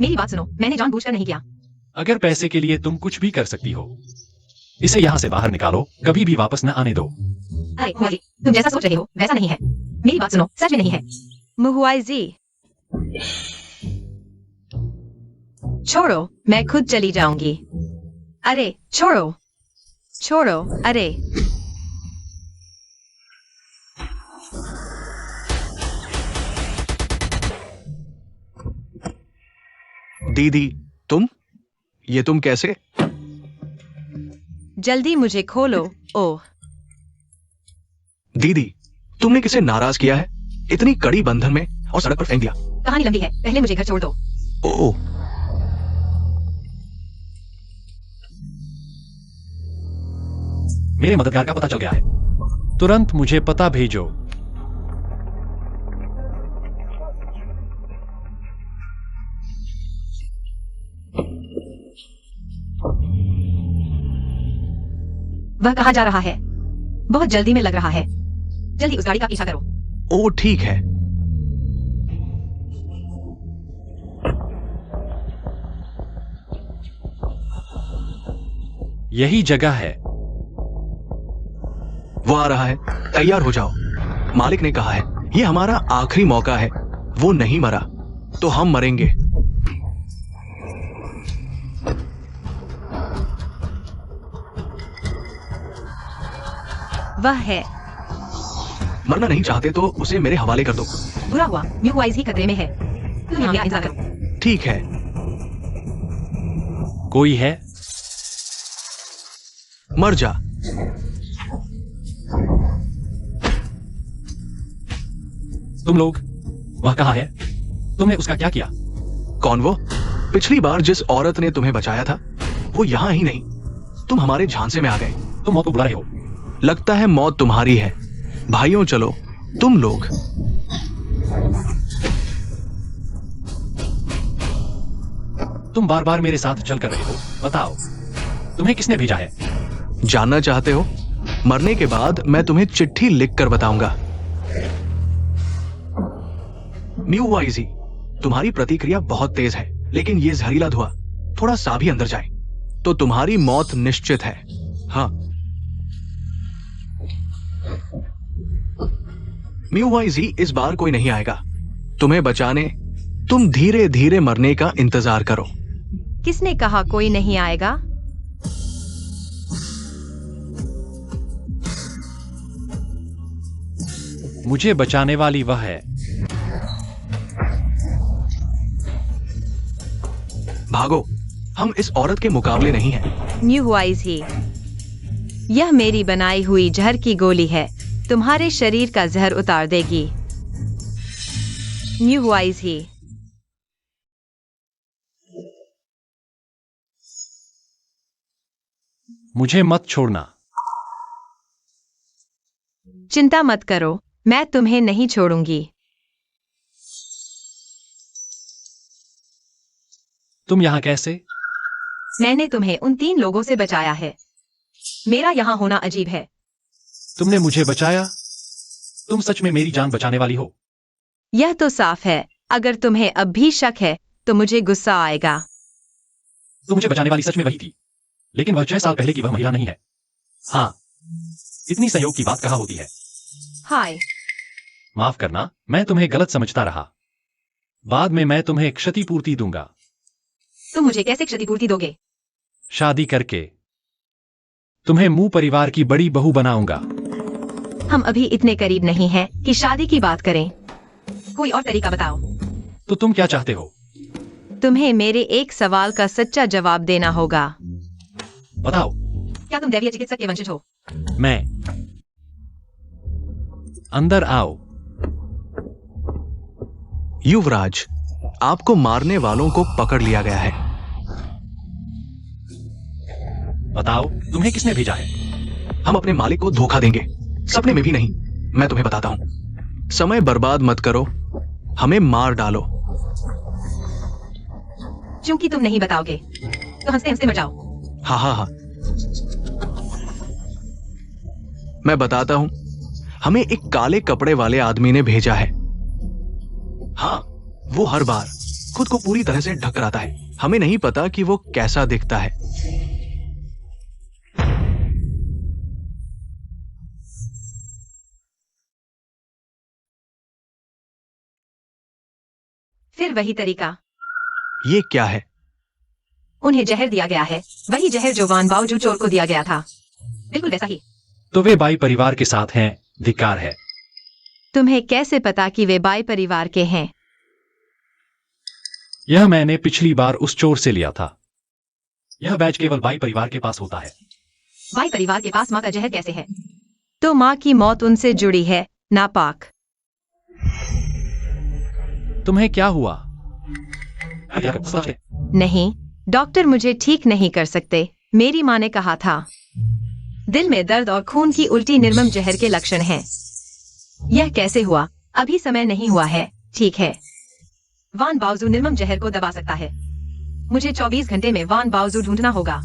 मेरी बात सुनो, मैंने जानबूझकर नहीं किया। अगर पैसे के लिए तुम कुछ भी कर सकती हो, इसे यहां से बाहर निकालो, कभी भी वापस न आने दो। अरे मुहुआइजी, तुम जैसा सोच रहे हो वैसा नहीं है। मेरी बात सुनो, सच में नहीं है। मुहुआइजी छोड़ो, मैं खुद चली जाऊंगी। अरे छोड़ो, छोड़ो। अरे दीदी, तुम? ये तुम कैसे? जल्दी मुझे खोलो। ओह दीदी, तुमने किसे नाराज किया है? इतनी कड़ी बंधन में और सड़क पर फेंक दिया। कहानी लंबी है, पहले मुझे घर छोड़ दो। ओह, मेरे मददगार का पता चल गया है। तुरंत मुझे पता भेजो। वह कहाँ जा रहा है? बहुत जल्दी में लग रहा है। जल्दी उस गाड़ी का पीछा करो। ओह ठीक है। यही जगह है। वो आ रहा है, तैयार हो जाओ। मालिक ने कहा है ये हमारा आखिरी मौका है। वो नहीं मरा तो हम मरेंगे। वह है। मरना नहीं चाहते तो उसे मेरे हवाले कर दो। बुरा हुआ, मुहुआइजी खतरे में है। तुम यहाँ इंतजार करो। ठीक है। कोई है? मर जा। तुम लोग, वह कहाँ है? तुमने उसका क्या किया? कौन वो? पिछली बार जिस औरत ने तुम्हें बचाया था वो यहाँ ही नहीं। तुम हमारे झांसे में आ गए। तुम मौत को बुला रहे हो। लगता है मौत तुम्हारी है। भाइयों चलो, तुम लोग। तुम बार बार मेरे साथ चल कर रहे हो। बताओ, तुम्हें किसने भेजा है? जानना चाहते हो? मरने के बाद मैं तुम्हें चिट्ठी लिखकर बताऊंगा। मुहुआइजी, तुम्हारी प्रतिक्रिया बहुत तेज है, लेकिन ये जहरीला धुआं थोड़ा सा भी अंदर जाए तो तुम्हारी मौत निश्चित है। हाँ, म्यूवाइजी इस बार कोई नहीं आएगा तुम्हें बचाने। तुम धीरे धीरे मरने का इंतजार करो। किसने कहा कोई नहीं आएगा? मुझे बचाने वाली वह है। भागो, हम इस औरत के मुकाबले नहीं हैं। न्यू हुआइज ही, यह मेरी बनाई हुई जहर की गोली है, तुम्हारे शरीर का जहर उतार देगी। न्यू हुआइज ही। मुझे मत छोड़ना। चिंता मत करो, मैं तुम्हें नहीं छोड़ूंगी। तुम यहाँ कैसे? मैंने तुम्हें उन 3 लोगों से बचाया है। मेरा यहाँ होना अजीब है। तुमने मुझे बचाया? तुम सच में मेरी जान बचाने वाली हो? यह तो साफ है। अगर तुम्हें अब भी शक है तो मुझे गुस्सा आएगा। तो मुझे बचाने वाली सच में वही थी, लेकिन वह 6 साल पहले की वह महिला नहीं है। हाँ, इतनी संयोग की बात कहाँ होती है। हाय, माफ करना, मैं तुम्हें गलत समझता रहा। बाद में मैं तुम्हें क्षतिपूर्ति दूंगा। तुम मुझे कैसे क्षतिपूर्ति दोगे? शादी करके तुम्हें मुंह परिवार की बड़ी बहू बनाऊंगा। हम अभी इतने करीब नहीं हैं कि शादी की बात करें। कोई और तरीका बताओ। तो तुम क्या चाहते हो? तुम्हें मेरे एक सवाल का सच्चा जवाब देना होगा। बताओ। क्या तुम दैवीय चिकित्सक के वंशज हो? मैं। अंदर आओ। युवराज, आपको मारने वालों को पकड़ लिया गया है। बताओ, तुम्हें किसने भेजा है? हम अपने मालिक को धोखा देंगे, सपने में भी नहीं। मैं तुम्हें बताता हूं, समय बर्बाद मत करो, हमें मार डालो। क्योंकि तुम नहीं बताओगे तो हंसते हंसते मर जाओ। हाँ हाँ हाँ, मैं बताता हूं, हमें एक काले कपड़े वाले आदमी ने भेजा है। हाँ, वो हर बार खुद को पूरी तरह से ढक रहता है। हमें नहीं पता कि वो कैसा दिखता है। फिर वही तरीका। ये क्या है? उन्हें जहर दिया गया है, वही जहर जो वान बाओजू चोर को दिया गया था, बिल्कुल वैसा ही। तो वे बाई परिवार के साथ हैं। धिक्कार है। तुम्हें कैसे पता कि वे बाई परिवार के हैं? यह मैंने पिछली बार उस चोर से लिया था। यह बैज केवल बाई परिवार के पास होता है। बाई परिवार के पास मां का जहर कैसे है? तो मां की मौत उनसे जुड़ी है, नापाक। तुम्हें क्या हुआ? नहीं, डॉक्टर मुझे ठीक नहीं कर सकते। मेरी मां ने कहा था। दिल में दर्द और खून की उल्टी निर्मम जहर के लक्षण हैं। यह कैसे हुआ? अभी समय नहीं हुआ है, ठीक है। वान बाओजू निर्मम जहर को दबा सकता है। मुझे 24 घंटे में वान बाओजू ढूंढना होगा।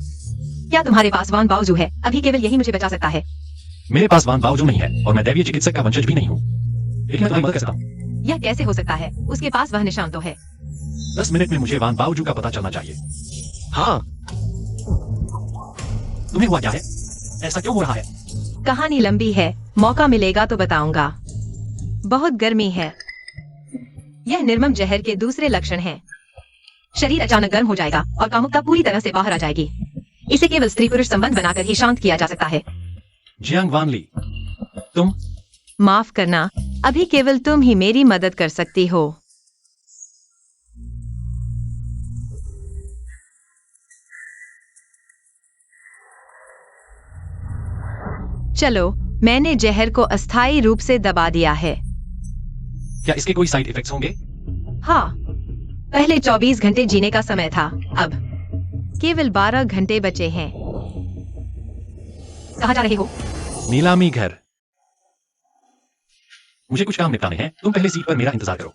क्या तुम्हारे पास वान बाओजू है? अभी केवल यही मुझे बचा सकता है। मेरे पास वान बाओजू नहीं है और मैं दैवीय चिकित्सक का वंशज भी नहीं हूँ, लेकिन मैं तुम्हारी मदद कर सकता हूँ। यह कैसे हो सकता है? उसके पास वह निशान तो है। 10 मिनट में मुझे वान बाओजू का पता चलना चाहिए। हाँ, तुम्हें हुआ क्या है? ऐसा क्यों हो रहा है? कहानी लंबी है, मौका मिलेगा तो बताऊंगा। बहुत गर्मी है। यह निर्मम जहर के दूसरे लक्षण हैं। शरीर अचानक गर्म हो जाएगा और कामुकता पूरी तरह से बाहर आ जाएगी। इसे केवल स्त्री पुरुष संबंध बनाकर ही शांत किया जा सकता है। जियांग वान ली, तुम? माफ करना, अभी केवल तुम ही मेरी मदद कर सकती हो। चलो, मैंने जहर को अस्थायी रूप से दबा दिया है। क्या इसके कोई साइड इफेक्ट्स होंगे? हाँ, पहले 24 घंटे जीने का समय था, अब केवल 12 घंटे बचे हैं। कहाँ जा रहे हो? नीलामी घर। मुझे कुछ काम निपटाने हैं, तुम पहले सीट पर मेरा इंतजार करो।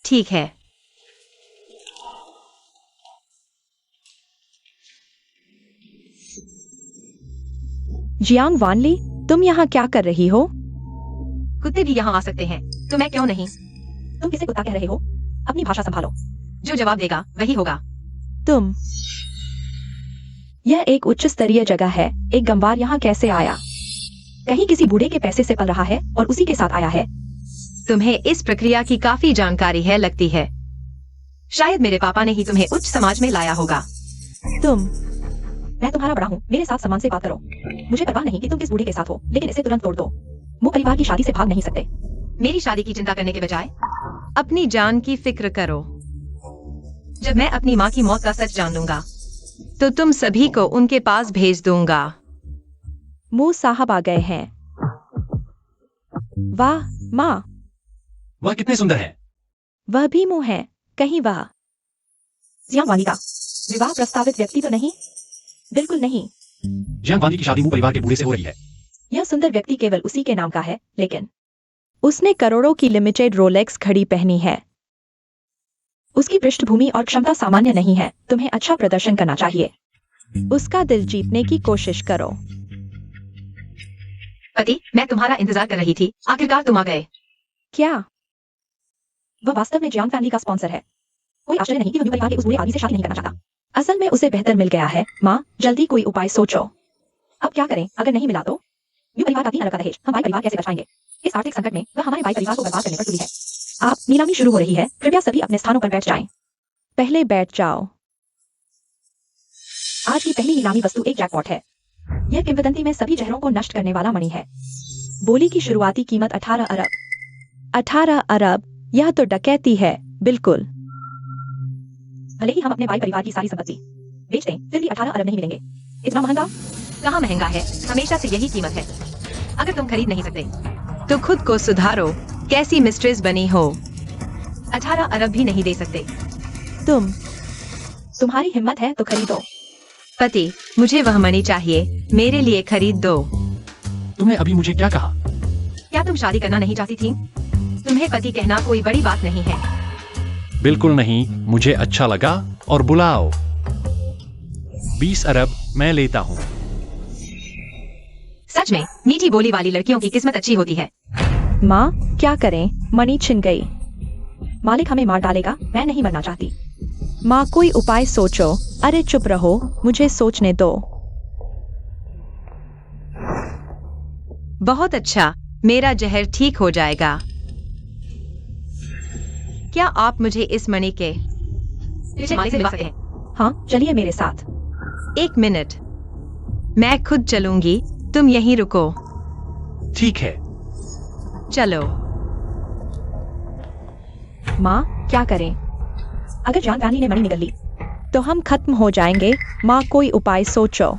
ठीक है। जियांग वानली, तुम यहाँ क्या कर रही हो? कुत्ते भी यहाँ आ सकते हैं, तो मैं क्यों नहीं? तुम किसे कुत्ता कह रहे हो? अपनी भाषा संभालो। जो जवाब देगा वही होगा। तुम। यह एक उच्च स्तरीय जगह है। एक गंवार यहाँ कैसे आया? कहीं किसी बूढ़े के पैसे से पल रहा है और उसी के साथ आया है। तुम्हें इस प्रक्रिया की काफी जानकारी है लगती है। शायद मेरे पापा ने ही तुम्हें उच्च समाज में लाया होगा। मैं तुम्हारा बड़ा हूँ, मेरे साथ सम्मान से बात करो। मुझे परवाह नहीं कि तुम किस बूढ़े के साथ हो, लेकिन इसे तुरंत तोड़ दो। वो परिवार की शादी से भाग नहीं सकते। मेरी शादी की चिंता करने के बजाय अपनी जान की फिक्र करो। जब मैं अपनी माँ की मौत का सच जान लूंगा तो तुम सभी को उनके पास भेज दूंगा। मुंह साहब आ गए हैं। वाह माँ, वह कितने सुंदर हैं। वह भी मुंह है कहीं। वह जियांग वानी का विवाह प्रस्तावित व्यक्ति तो नहीं? बिल्कुल नहीं। जियांग वानी की शादी मू परिवार के बूढ़े से हो रही है। यह सुंदर व्यक्ति केवल उसी के नाम का है, लेकिन उसने करोड़ों की लिमिटेड रोलेक्स घड़ी पहनी है। उसकी पृष्ठभूमि और क्षमता सामान्य नहीं है। तुम्हें अच्छा प्रदर्शन करना चाहिए। उसका दिल जीतने की कोशिश करो। पति, मैं तुम्हारा इंतजार कर रही थी, आखिरकार तुम आ गए। क्या वह वास्तव में जियांग फैमिली का स्पॉन्सर है? कोई आश्चर्य नहीं कि वह न्यू परिवार के उस बूढ़े आदमी से शादी नहीं करना चाहता। असल में उसे बेहतर मिल गया है। माँ, जल्दी कोई उपाय सोचो। अब क्या करें? अगर नहीं मिला तो न्यू परिवार का 3 अरब का दहेज हम भाई परिवार कैसे बचाएंगे? इस आर्थिक संकट में वह हमारे भाई परिवार को बर्बाद करने पर तुली है। आप, नीलामी शुरू हो रही है, कृपया सभी अपने स्थानों पर बैठ जाएं। पहले बैठ जाओ। आज की पहली नीलामी वस्तु एक जैकपॉट है। यह किंवदंती में सभी जहरों को नष्ट करने वाला मणि है। बोली की शुरुआती कीमत 18 अरब। 18 अरब? यह तो डकैती है। बिल्कुल। भले ही हम अपने भाई परिवार की सारी संपत्ति बेच दें, फिर भी 18 अरब नहीं मिलेंगे। इतना महंगा? कहाँ महंगा है, हमेशा से यही कीमत है। अगर तुम खरीद नहीं सकते तो खुद को सुधारो। कैसी मिस्ट्रेस बनी हो? 18 अरब भी नहीं दे सकते। तुम्हारी हिम्मत है तो खरीदो। पति, मुझे वह मणि चाहिए, मेरे लिए खरीद दो। तुमने अभी मुझे क्या कहा? क्या तुम शादी करना नहीं चाहती थी? तुम्हें पति कहना कोई बड़ी बात नहीं है। बिल्कुल नहीं, मुझे अच्छा लगा और बुलाओ। 20 अरब मैं लेता हूँ। सच में मीठी बोली वाली लड़कियों की किस्मत अच्छी होती है। माँ, क्या करें? मणि छिन गई। मालिक हमें मार डालेगा। मैं नहीं मरना चाहती। माँ, कोई उपाय सोचो। अरे चुप रहो, मुझे सोचने दो। बहुत अच्छा, मेरा जहर ठीक हो जाएगा। क्या आप मुझे इस मणि के मालिक से मिल सकते हैं? हाँ, चलिए मेरे साथ। 1 मिनट, मैं खुद चलूंगी, तुम यहीं रुको। ठीक है। चलो। माँ, क्या करें? अगर जान फैमिली ने मणि निगल ली तो हम खत्म हो जाएंगे। माँ, कोई उपाय सोचो।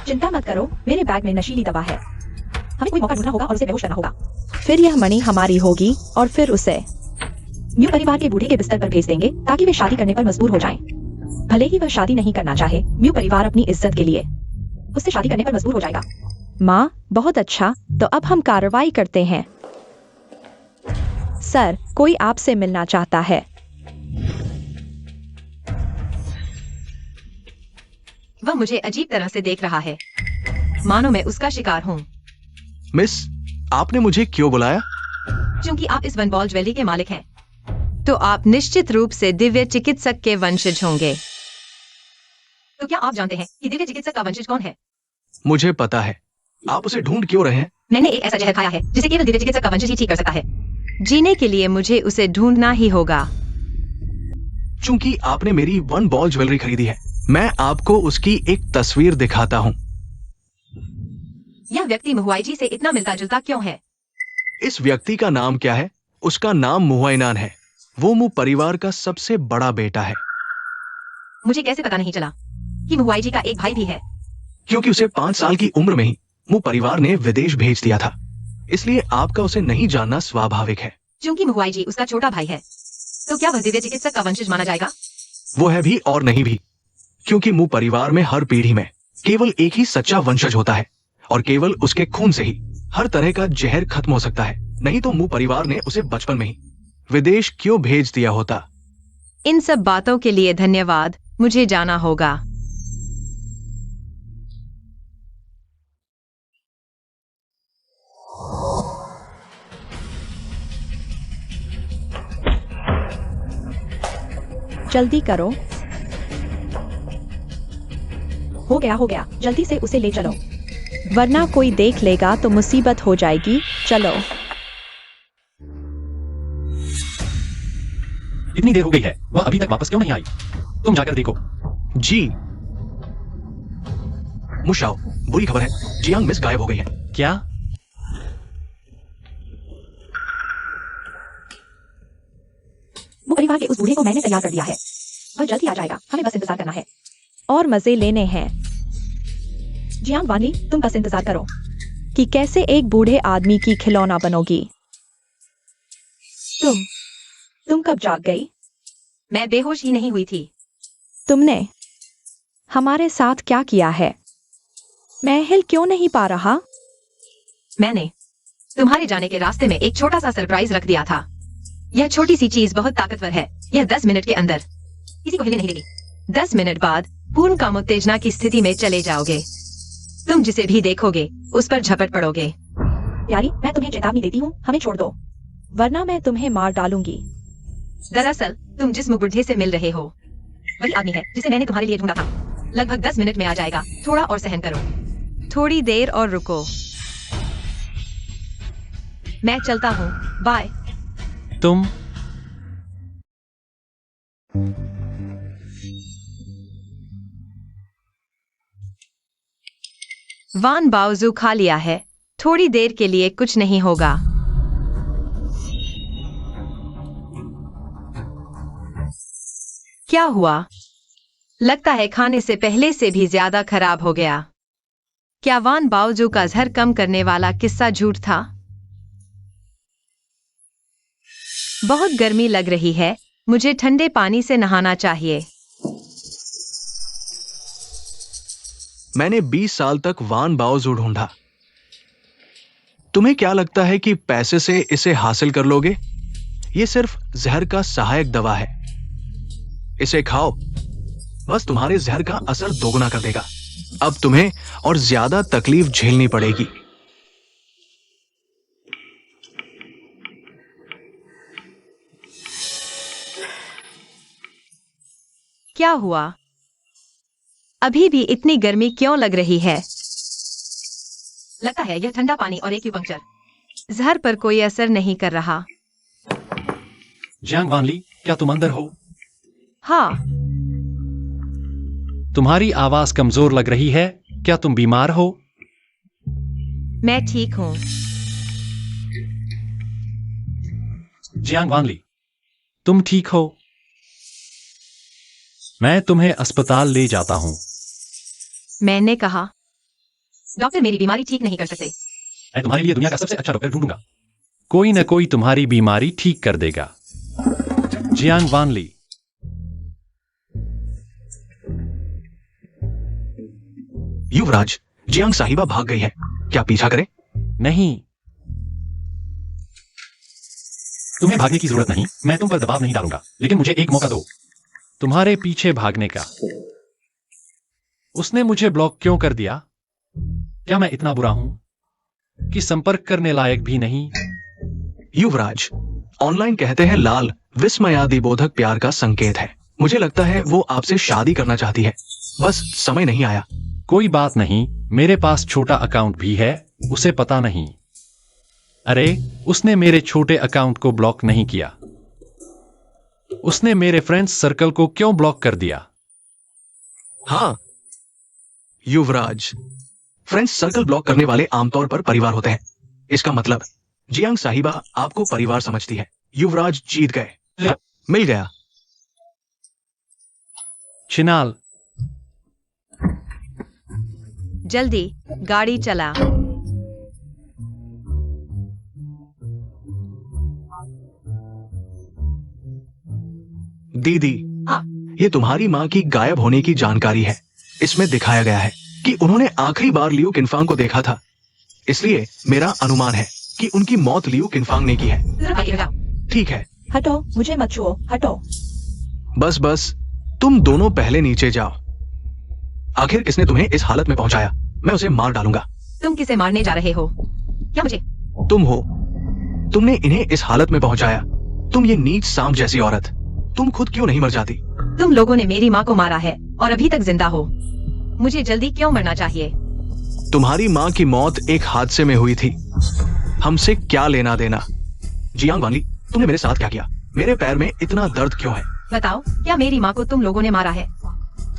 चिंता मत करो, मेरे बैग में नशीली दवा है। हमें कोई मौका ढूंढना होगा और उसे बेहोश करना होगा। फिर यह मणि हमारी होगी और फिर उसे न्यू परिवार के बूढ़े के बिस्तर पर भेज देंगे ताकि वे शादी करने पर मजबूर हो जाएं। भले ही वह शादी नहीं करना चाहे, न्यू परिवार अपनी इज्जत के लिए उससे शादी करने पर मजबूर हो जाएगा। माँ, बहुत अच्छा, तो अब हम कार्रवाई करते हैं। सर, कोई आपसे मिलना चाहता है। वह मुझे अजीब तरह से देख रहा है, मानो मैं उसका शिकार हूँ। मिस, आपने मुझे क्यों बुलाया? क्योंकि आप इस वन बॉल ज्वेलरी के मालिक हैं, तो आप निश्चित रूप से दिव्य चिकित्सक के वंशज होंगे। तो क्या आप जानते हैं कि दिव्य चिकित्सक का वंशज कौन है? मुझे पता है। आप उसे ढूंढ क्यों रहे हैं? मैंने एक ऐसा जहर खाया है जिसे केवल दिव्य चिकित्सक का वंशज ही ठीक कर सकता है। जीने के लिए मुझे उसे ढूंढना ही होगा। चूंकि आपने मेरी 1 बॉल ज्वेलरी खरीदी है, मैं आपको उसकी एक तस्वीर दिखाता हूँ। यह व्यक्ति मुहुआई से इतना मिलता जुलता क्यों है? इस व्यक्ति का नाम क्या है? उसका नाम मुहुआइनान है। वो मु परिवार का सबसे बड़ा बेटा है। मुझे कैसे पता नहीं चला कि मुहुआई का एक भाई भी है? क्योंकि उसे 5 साल की उम्र में ही मु परिवार ने विदेश भेज दिया था, इसलिए आपका उसे नहीं जानना स्वाभाविक है। क्योंकि मुहुआई उसका छोटा भाई है, तो क्या वह दिव्य चिकित्सक का वंशज माना जाएगा? वो है भी और नहीं भी, क्योंकि मु परिवार में हर पीढ़ी में केवल एक ही सच्चा वंशज होता है और केवल उसके खून से ही हर तरह का जहर खत्म हो सकता है। नहीं तो मु परिवार ने उसे बचपन में ही विदेश क्यों भेज दिया होता? इन सब बातों के लिए धन्यवाद, मुझे जाना होगा। जल्दी करो। हो गया, जल्दी से उसे ले चलो, वरना कोई देख लेगा तो मुसीबत हो जाएगी। चलो। कितनी देर हो गई है, वह अभी तक वापस क्यों नहीं आई? तुम जाकर देखो। जी मुशाओ, बुरी खबर है, जियांग मिस गायब हो गई है। क्या? वो परिवार के उस बूढ़े को मैंने तैयार कर दिया है, वह जल्द ही आ जाएगा, हमें बस इंतजार करना है और मजे लेने हैं। जियांग वानली, तुम बस इंतजार करो कि कैसे एक बूढ़े आदमी की खिलौना बनोगी। तुम कब जाग गई? मैं बेहोश ही नहीं हुई थी। तुमने हमारे साथ क्या किया है? मैं हिल क्यों नहीं पा रहा? मैंने तुम्हारे जाने के रास्ते में एक छोटा सा सरप्राइज रख दिया था। यह छोटी सी चीज बहुत ताकतवर है। यह 10 मिनट के अंदर किसी को हिलने नहीं देगी। 10 मिनट बाद पूर्ण काम उत्तेजना की स्थिति में चले जाओगे। तुम जिसे भी देखोगे उस पर झपट पड़ोगे। यारी, मैं तुम्हें चेतावनी देती हूँ, हमें छोड़ दो, वरना मैं तुम्हें मार डालूंगी। दरअसल तुम जिस मुबुढ़े से मिल रहे हो वही आदमी है जिसे मैंने तुम्हारे लिए ढूंढा था। लगभग 10 मिनट में आ जाएगा, थोड़ा और सहन करो, थोड़ी देर और रुको। मैं चलता हूँ, बाय। तुम वान बाओजू खा लिया है, थोड़ी देर के लिए कुछ नहीं होगा। क्या हुआ? लगता है खाने से पहले से भी ज्यादा खराब हो गया। क्या वान बाओजू का जहर कम करने वाला किस्सा झूठ था? बहुत गर्मी लग रही है, मुझे ठंडे पानी से नहाना चाहिए। मैंने 20 साल तक वान बाओजू ढूंढा। तुम्हें क्या लगता है कि पैसे से इसे हासिल कर लोगे? यह सिर्फ जहर का सहायक दवा है। इसे खाओ, बस तुम्हारे जहर का असर दोगुना कर देगा। अब तुम्हें और ज्यादा तकलीफ झेलनी पड़ेगी। क्या हुआ? अभी भी इतनी गर्मी क्यों लग रही है? लगता है यह ठंडा पानी और एक्यूपंक्चर जहर पर कोई असर नहीं कर रहा। जियांग वानली, क्या तुम अंदर हो? हाँ। तुम्हारी आवाज कमजोर लग रही है, क्या तुम बीमार हो? मैं ठीक हूँ। जियांग वानली, तुम ठीक हो? मैं तुम्हें अस्पताल ले जाता हूं। मैंने कहा डॉक्टर मेरी बीमारी ठीक नहीं कर सकते। मैं तुम्हारे लिए दुनिया का सबसे अच्छा डॉक्टर ढूंढूंगा। कोई न कोई तुम्हारी बीमारी ठीक कर देगा। जियांग वानली। युवराज, जियांग साहिबा भाग गई है, क्या पीछा करें? नहीं, तुम्हें भागने की जरूरत नहीं, मैं तुम पर दबाव नहीं डालूंगा, लेकिन मुझे एक मौका दो तुम्हारे पीछे भागने का। उसने मुझे ब्लॉक क्यों कर दिया? क्या मैं इतना बुरा हूं कि संपर्क करने लायक भी नहीं? युवराज, ऑनलाइन कहते हैं लाल विस्मयादि बोधक प्यार का संकेत है। मुझे लगता है वो आपसे शादी करना चाहती है, बस समय नहीं आया। कोई बात नहीं, मेरे पास छोटा अकाउंट भी है, उसे पता नहीं। अरे, उसने मेरे छोटे अकाउंट को ब्लॉक नहीं किया, उसने मेरे फ्रेंड्स सर्कल को क्यों ब्लॉक कर दिया? हाँ युवराज, फ्रेंड्स सर्कल ब्लॉक करने वाले आमतौर पर परिवार होते हैं। इसका मतलब जियांग साहिबा आपको परिवार समझती है। युवराज जीत गए, मिल गया। चिनाल, जल्दी गाड़ी चला। दीदी, ये तुम्हारी माँ की गायब होने की जानकारी है। इसमें दिखाया गया है कि उन्होंने आखिरी बार लियू किनफांग को देखा था, इसलिए मेरा अनुमान है कि उनकी मौत लियू किनफांग ने की है। ठीक है, हटो, मुझे मत छुओ, हटो। बस बस, तुम दोनों पहले नीचे जाओ। आखिर किसने तुम्हें इस हालत में पहुंचाया? मैं उसे मार डालूंगा। तुम किसे मारने जा रहे हो? क्या मुझे? तुम हो, तुमने इन्हें इस हालत में पहुंचाया। तुम ये नीच सांप जैसी औरत, तुम खुद क्यों नहीं मर जाती? तुम लोगों ने मेरी माँ को मारा है और अभी तक जिंदा हो। मुझे जल्दी क्यों मरना चाहिए? तुम्हारी माँ की मौत एक हादसे में हुई थी, हमसे क्या लेना देना? जियांग वानली, तुमने मेरे साथ क्या किया? मेरे पैर में इतना दर्द क्यों है? बताओ, क्या मेरी माँ को तुम लोगों ने मारा है?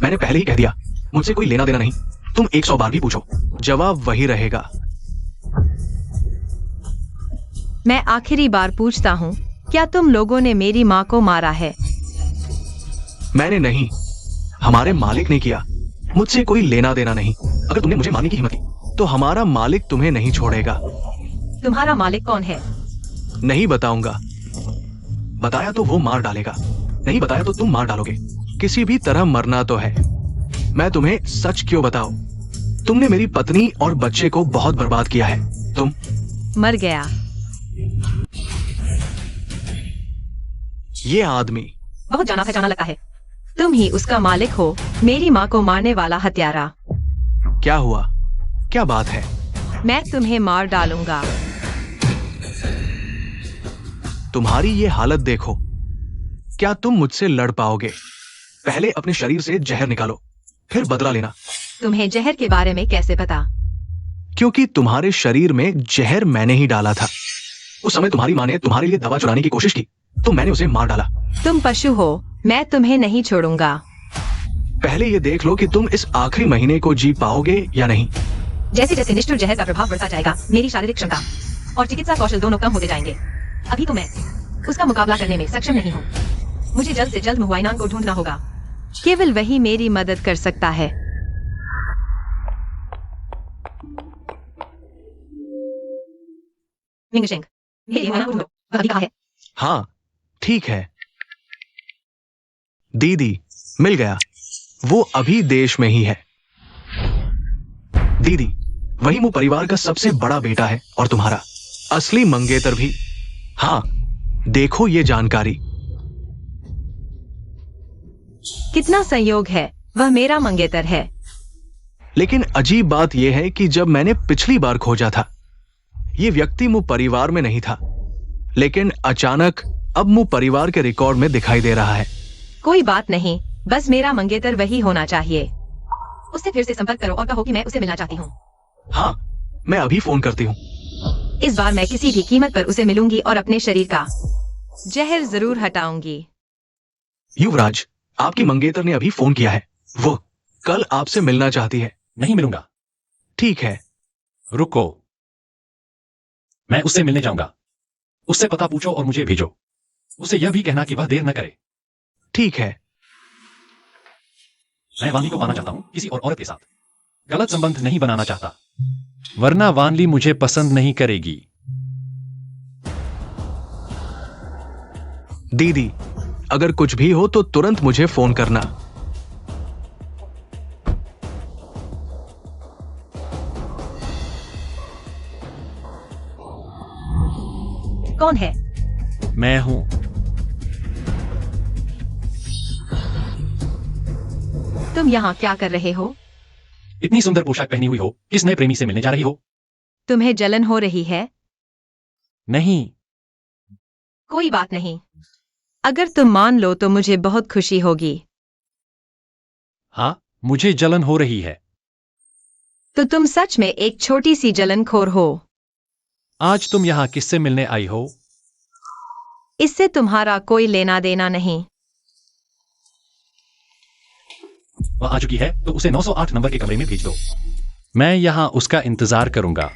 मैंने पहले ही कह दिया, मुझसे कोई लेना देना नहीं। तुम 100 बार भी पूछो, जवाब वही रहेगा। मैं आखिरी बार पूछता हूँ, क्या तुम लोगों ने मेरी माँ को मारा है? मैंने नहीं, हमारे मालिक ने किया। मुझसे कोई लेना देना नहीं। अगर तुमने मुझे मारने की हिम्मत की तो हमारा मालिक तुम्हें नहीं छोड़ेगा। तुम्हारा मालिक कौन है? नहीं बताऊंगा। बताया तो वो मार डालेगा, नहीं बताया तो तुम मार डालोगे। किसी भी तरह मरना तो है। मैं तुम्हें सच क्यों बताऊं? तुमने मेरी पत्नी और बच्चे को बहुत बर्बाद किया है। तुम मर गया। ये आदमी बहुत जाना पहचाना लगता है। तुम ही उसका मालिक हो, मेरी माँ को मारने वाला हत्यारा। क्या हुआ? क्या बात है? मैं तुम्हें मार डालूंगा। तुम्हारी ये हालत देखो। क्या तुम मुझसे लड़ पाओगे? पहले अपने शरीर से जहर निकालो, फिर बदला लेना। तुम्हें जहर के बारे में कैसे पता? क्योंकि तुम्हारे शरीर में जहर मैंने ही डाला था। उस समय तुम्हारी माँ ने तुम्हारे लिए दवा चुराने की कोशिश की तो मैंने उसे मार डाला। तुम पशु हो, मैं तुम्हें नहीं छोड़ूंगा। पहले ये देख लो कि तुम इस आखिरी महीने को जी पाओगे या नहीं। जैसे जैसे निष्ठुर जहर का प्रभाव बढ़ता जाएगा, मेरी शारीरिक क्षमता और चिकित्सा कौशल दोनों कम होते जाएंगे। अभी तो मैं उसका मुकाबला करने में सक्षम नहीं हूँ। मुझे जल्द से जल्द मुआयनान को ढूंढना होगा। केवल वही मेरी मदद कर सकता है। मिंगशेंग, मेरी मुआयनान को ढूंढो। वह अभी कहाँ है? हाँ ठीक है दीदी, मिल गया। वो अभी देश में ही है। दीदी, वही मु परिवार का सबसे बड़ा बेटा है और तुम्हारा असली मंगेतर भी। हाँ, देखो ये जानकारी। कितना संयोग है, वह मेरा मंगेतर है। लेकिन अजीब बात यह है कि जब मैंने पिछली बार खोजा था, ये व्यक्ति मु परिवार में नहीं था, लेकिन अचानक अब मु परिवार के रिकॉर्ड में दिखाई दे रहा है। कोई बात नहीं, बस मेरा मंगेतर वही होना चाहिए। उससे फिर से संपर्क करो और कहो कि मैं उसे मिलना चाहती हूँ। हाँ, मैं अभी फोन करती हूँ। इस बार मैं किसी भी कीमत पर उसे मिलूंगी और अपने शरीर का जहर जरूर हटाऊंगी। युवराज, आपकी मंगेतर ने अभी फोन किया है। वो कल आपसे मिलना चाहती है। नहीं मिलूंगा। ठीक है। रुको, मैं उससे मिलने जाऊंगा। उससे पता पूछो और मुझे भेजो। उसे यह भी कहना कि वह देर न करे। ठीक है। मैं वानली को पाना चाहता हूँ, किसी और औरत के साथ। गलत संबंध नहीं बनाना चाहता, वरना वानली मुझे पसंद नहीं करेगी। दीदी, अगर कुछ भी हो तो तुरंत मुझे फोन करना। कौन है? मैं हूं। तुम यहाँ क्या कर रहे हो? इतनी सुंदर पोशाक पहनी हुई हो, किस नए प्रेमी से मिलने जा रही हो? तुम्हें जलन हो रही है? नहीं। कोई बात नहीं। अगर तुम मान लो तो मुझे बहुत खुशी होगी। हाँ, मुझे जलन हो रही है। तो तुम सच में एक छोटी सी जलनखोर हो। आज तुम यहाँ किससे मिलने आई हो? इससे तुम्हारा कोई लेना देना नहीं। वह आ चुकी है तो उसे 908 नंबर के कमरे में भेज दो। मैं यहाँ उसका इंतजार करूंगा।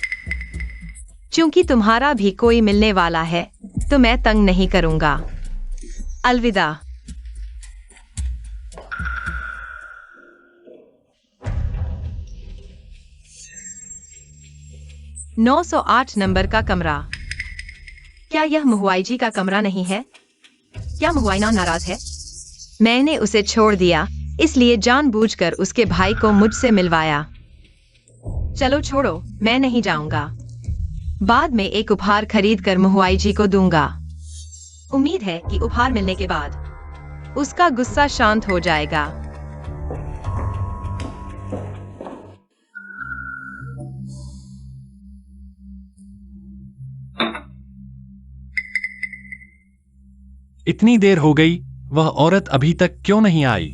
चूंकि तुम्हारा भी कोई मिलने वाला है तो मैं तंग नहीं करूंगा। अलविदा। नौ 908 नंबर का कमरा। क्या यह मुहुआई जी का कमरा नहीं है? क्या मुहुआइना नाराज है? मैंने उसे छोड़ दिया, इसलिए जानबूझकर उसके भाई को मुझसे मिलवाया। चलो छोड़ो, मैं नहीं जाऊंगा। बाद में एक उपहार खरीद कर मुहुआई जी को दूंगा। उम्मीद है कि उपहार मिलने के बाद उसका गुस्सा शांत हो जाएगा। इतनी देर हो गई, वह औरत अभी तक क्यों नहीं आई?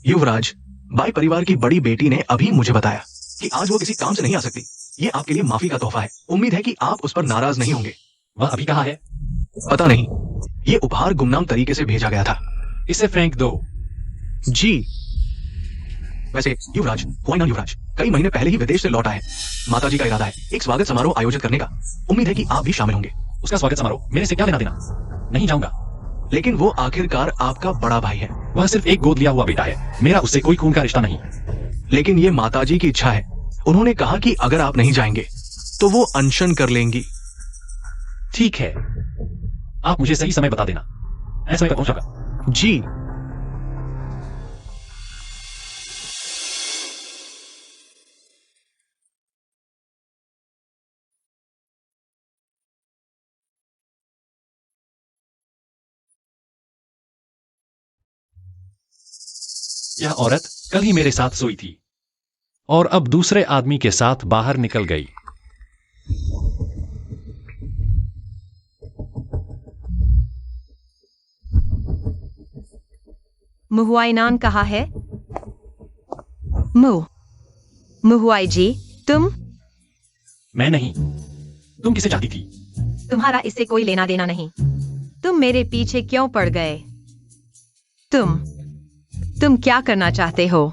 युवराज, बाई परिवार की बड़ी बेटी ने अभी मुझे बताया कि आज वो किसी काम से नहीं आ सकती। ये आपके लिए माफी का तोहफा है। उम्मीद है कि आप उस पर नाराज नहीं होंगे। वह अभी कहाँ है? पता नहीं, ये उपहार गुमनाम तरीके से भेजा गया था। इसे फेंक दो। जी। वैसे युवराज, हुआई नान युवराज कई महीने पहले ही विदेश से लौटा है। माताजी का इरादा है एक स्वागत समारोह आयोजित करने का। उम्मीद है कि आप भी शामिल होंगे। उसका स्वागत समारोह मेरे से क्या लेना देना? नहीं जाऊंगा। लेकिन वो आखिरकार आपका बड़ा भाई है। वह सिर्फ एक गोद लिया हुआ बेटा है, मेरा उससे कोई खून का रिश्ता नहीं। लेकिन ये माताजी की इच्छा है। उन्होंने कहा कि अगर आप नहीं जाएंगे तो वो अनशन कर लेंगी। ठीक है, आप मुझे सही समय बता देना, मैं समय पर पहुंचाऊंगा। जी। यह औरत कल ही मेरे साथ सोई थी और अब दूसरे आदमी के साथ बाहर निकल गई। मुहुआइनान कहा है? मुहुआई जी, तुम? मैं नहीं। तुम किसे चाहती थी? तुम्हारा इससे कोई लेना देना नहीं। तुम मेरे पीछे क्यों पड़ गए? तुम क्या करना चाहते हो?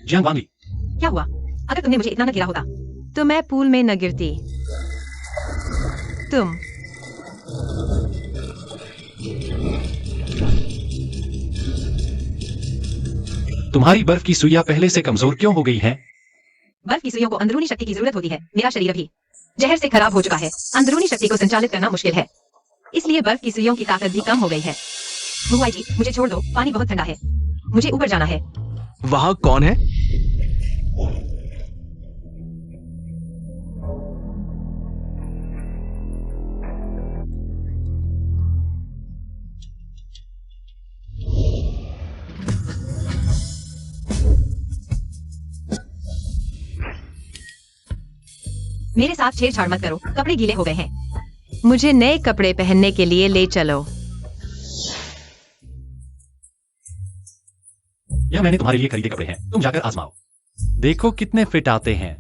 जियांग वांगली, क्या हुआ? अगर तुमने मुझे इतना न गिरा होता तो मैं पूल में न गिरती। तुम तुम्हारी बर्फ की सुइयां पहले से कमजोर क्यों हो गई हैं? बर्फ की सुइयों को अंदरूनी शक्ति की जरूरत होती है। मेरा शरीर भी जहर से खराब हो चुका है। अंदरूनी शक्ति को संचालित करना मुश्किल है, इसलिए बर्फ की सुइयों की ताकत भी कम हो गई है। मुहुआई जी, मुझे छोड़ दो, पानी बहुत ठंडा है, मुझे ऊपर जाना है। वहां कौन है? मेरे साथ छेड़छाड़ मत करो, कपड़े गीले हो गए हैं। मुझे नए कपड़े पहनने के लिए ले चलो। यह मैंने तुम्हारे लिए खरीदे कपड़े हैं, तुम जाकर आजमाओ। देखो कितने फिट आते हैं।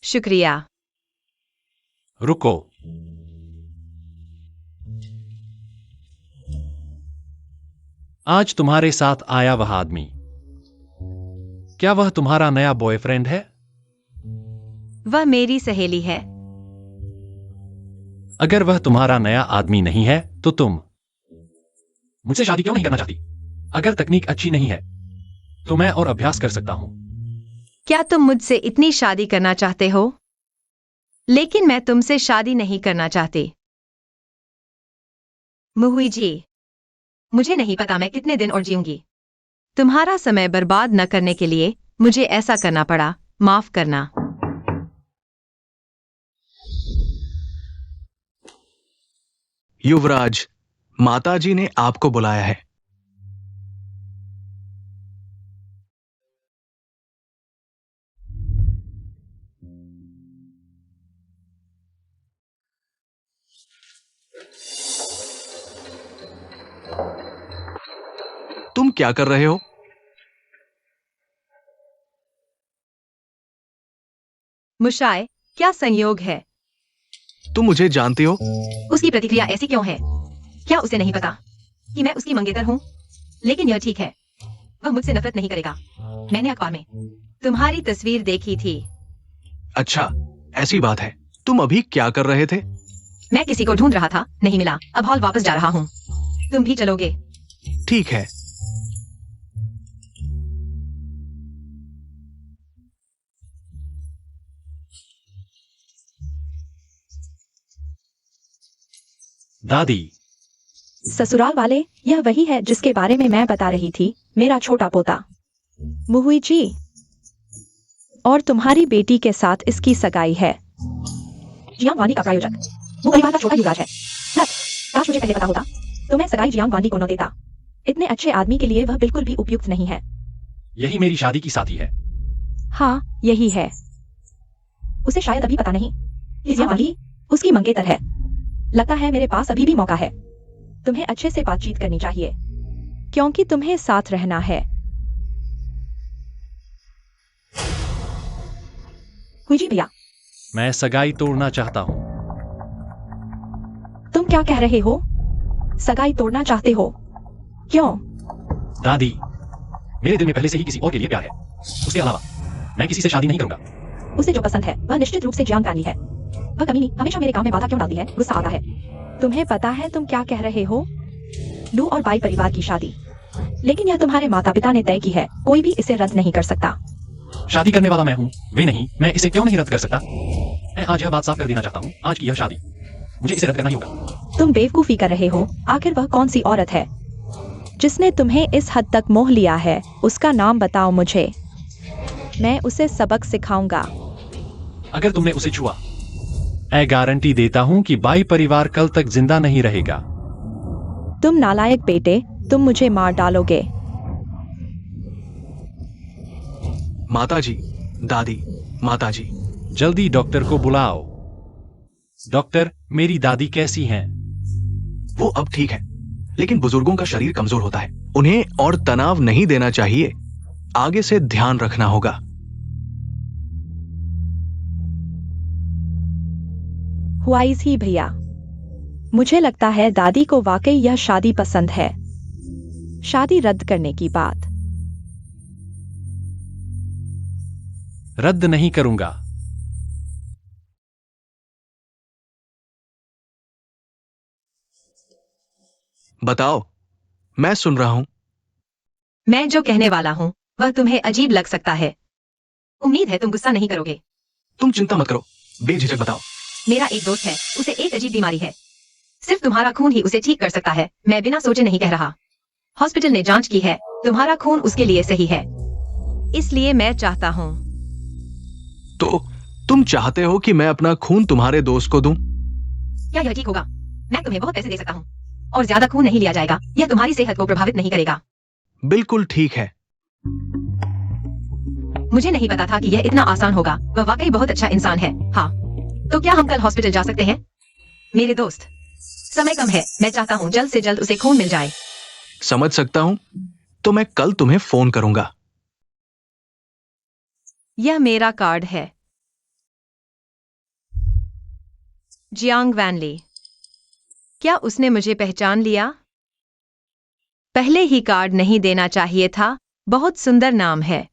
शुक्रिया। रुको, आज तुम्हारे साथ आया वह आदमी, क्या वह तुम्हारा नया बॉयफ्रेंड है? वह मेरी सहेली है। अगर वह तुम्हारा नया आदमी नहीं है तो तुम मुझसे शादी क्यों नहीं करना चाहती? अगर तकनीक अच्छी नहीं है तो मैं और अभ्यास कर सकता हूं। क्या तुम मुझसे इतनी शादी करना चाहते हो? लेकिन मैं तुमसे शादी नहीं करना चाहती। मुहुई जी, मुझे नहीं पता मैं कितने दिन और जीऊंगी। तुम्हारा समय बर्बाद न करने के लिए मुझे ऐसा करना पड़ा, माफ करना। युवराज, माताजी ने आपको बुलाया है। तुम क्या कर रहे हो? मुशाय, क्या संयोग है? तुम मुझे जानती हो? उसकी प्रतिक्रिया ऐसी क्यों है? क्या उसे नहीं पता कि मैं उसकी मंगेतर हूँ? लेकिन यह ठीक है, वह मुझसे नफरत नहीं करेगा। मैंने अखबार में तुम्हारी तस्वीर देखी थी। अच्छा, ऐसी बात है। तुम अभी क्या कर रहे थे? मैं किसी को ढूंढ रहा था, नहीं मिला, अब हॉल वापस जा रहा हूँ। तुम भी चलोगे? ठीक है। दादी, ससुराल वाले, यह वही है जिसके बारे में मैं बता रही थी, मेरा छोटा पोता मुहुई जी। और तुम्हारी बेटी के साथ इसकी सगाई है। जियांग वानी का प्रायोजक वो परिवार का छोटा युवराज है। काश मुझे पहले पता होता तो मैं सगाई जियांग वानी को न देता। इतने अच्छे आदमी के लिए वह बिल्कुल भी उपयुक्त नहीं है। यही मेरी शादी की साथी है। हाँ, यही है। उसे शायद अभी पता नहीं कि जियांग वानी उसकी मंगेतर है। लगता है मेरे पास अभी भी मौका है। तुम्हें अच्छे से बातचीत करनी चाहिए, क्योंकि तुम्हें साथ रहना है। हुई जी भैया, मैं सगाई तोड़ना चाहता हूँ। तुम क्या कह रहे हो? सगाई तोड़ना चाहते हो? क्यों? दादी, मेरे दिल में पहले से ही किसी और के लिए प्यार है। उसके अलावा मैं किसी से शादी नहीं करूंगा। उसे जो पसंद है वह निश्चित रूप से जियांग वैली है। वह कमीनी हमेशा मेरे काम में बाधा क्यों डालती है? गुस्सा आता है। तुम्हें पता है तुम क्या कह रहे हो? लू और बाई परिवार की शादी, लेकिन यह तुम्हारे माता पिता ने तय की है। कोई भी इसे रद्द नहीं कर सकता। शादी करने वाला मैं हूँ, वे नहीं। मैं इसे क्यों नहीं रद्द कर सकता? मैं आज यह बात साफ कर देना चाहता हूँ, आज की यह शादी मुझे इसे रद्द करना ही होगा। तुम बेवकूफी कर रहे हो। आखिर वह कौन सी औरत है जिसने तुम्हें इस हद तक मोह लिया है? उसका नाम बताओ मुझे, मैं उसे सबक सिखाऊंगा। अगर तुमने उसे छुआ, मैं गारंटी देता हूँ कि बाई परिवार कल तक जिंदा नहीं रहेगा। तुम नालायक बेटे, तुम मुझे मार डालोगे। माताजी, दादी, माताजी। जल्दी डॉक्टर को बुलाओ। डॉक्टर, मेरी दादी कैसी हैं? वो अब ठीक है, लेकिन बुजुर्गों का शरीर कमजोर होता है। उन्हें और तनाव नहीं देना चाहिए। आगे से ध्यान रखना होगा। हुआइज ही भैया, मुझे लगता है दादी को वाकई यह शादी पसंद है। शादी रद्द करने की बात। रद्द नहीं करूंगा। बताओ, मैं सुन रहा हूं। मैं जो कहने वाला हूँ वह तुम्हें अजीब लग सकता है। उम्मीद है तुम गुस्सा नहीं करोगे। तुम चिंता मत करो, बेझिझक बताओ। मेरा एक दोस्त है, उसे एक अजीब बीमारी है। सिर्फ तुम्हारा खून ही उसे ठीक कर सकता है। मैं बिना सोचे नहीं कह रहा। हॉस्पिटल ने जांच की है, तुम्हारा खून उसके लिए सही है। इसलिए मैं चाहता हूँ। तो तुम चाहते हो कि मैं अपना खून तुम्हारे दोस्त को दूं? क्या यह ठीक होगा? मैं तुम्हें बहुत पैसे दे सकता हूँ और ज्यादा खून नहीं लिया जाएगा। यह तुम्हारी सेहत को प्रभावित नहीं करेगा। बिल्कुल ठीक है। मुझे नहीं पता था कि यह इतना आसान होगा। वह वाकई बहुत अच्छा इंसान है। हाँ, तो क्या हम कल हॉस्पिटल जा सकते हैं? मेरे दोस्त, समय कम है। मैं चाहता हूँ जल्द से जल्द उसे खून मिल जाए। समझ सकता हूं, तो मैं कल तुम्हें फोन करूंगा। यह मेरा कार्ड है। जियांग वैनली। क्या उसने मुझे पहचान लिया? पहले ही कार्ड नहीं देना चाहिए था। बहुत सुंदर नाम है।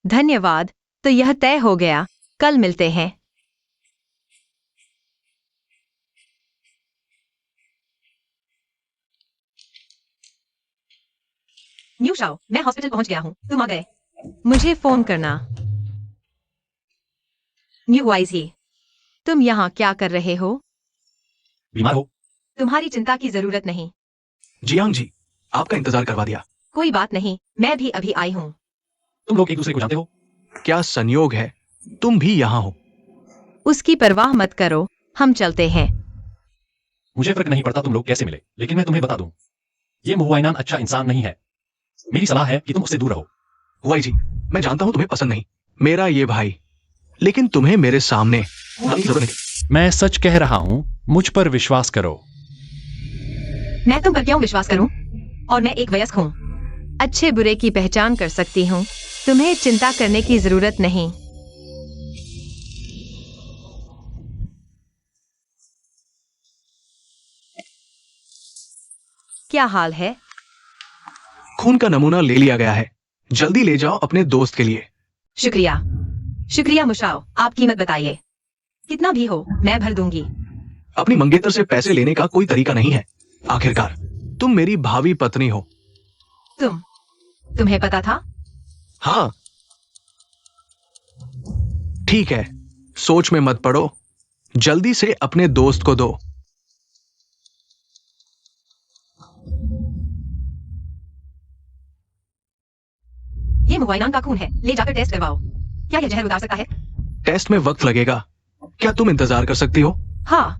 धन्यवाद। तो यह तय हो गया, कल मिलते हैं। न्यू शाओ, मैं हॉस्पिटल पहुंच गया हूं। तुम आ गए। मुझे फोन करना। न्यू वाइज ही, तुम यहाँ क्या कर रहे हो? बीमार हो? तुम्हारी चिंता की जरूरत नहीं। जियांग जी, आपका इंतजार करवा दिया। कोई बात नहीं, मैं भी अभी आई हूँ। तुम लोग एक दूसरे को जानते हो? क्या संयोग है, तुम भी यहाँ हो। उसकी परवाह मत करो, हम चलते हैं। मुझे फर्क नहीं पड़ता तुम लोग कैसे मिले, लेकिन मैं तुम्हें बता दूं, ये मुहुआइनान अच्छा इंसान नहीं है। मेरी सलाह है कि तुम उससे दूर रहो। हुआई जी, मैं जानता हूं तुम्हें पसंद नहीं मेरा ये भाई, लेकिन तुम्हें मेरे सामने आने की जरूरत नहीं। मैं सच कह रहा हूं, मुझ पर विश्वास करो। मैं तुम पर क्यों विश्वास करूं? और मैं एक वयस्क हूँ, अच्छे बुरे की पहचान कर सकती हूँ। तुम्हें चिंता करने की जरूरत नहीं। क्या हाल है? खून का नमूना ले लिया गया है। जल्दी ले जाओ अपने दोस्त के लिए। शुक्रिया। शुक्रिया मुशाओ, आप कीमत बताइए। कितना भी हो, मैं भर दूंगी। अपनी मंगेतर से पैसे लेने का कोई तरीका नहीं है। आखिरकार तुम मेरी भावी पत्नी हो। तुम्हें पता था? हाँ, ठीक है, सोच में मत पड़ो। जल्दी से अपने दोस्त को दो। ये मुआयनान का खून है, ले जाकर टेस्ट करवाओ। क्या यह जहर उतार सकता है? टेस्ट में वक्त लगेगा, क्या तुम इंतजार कर सकती हो? हाँ,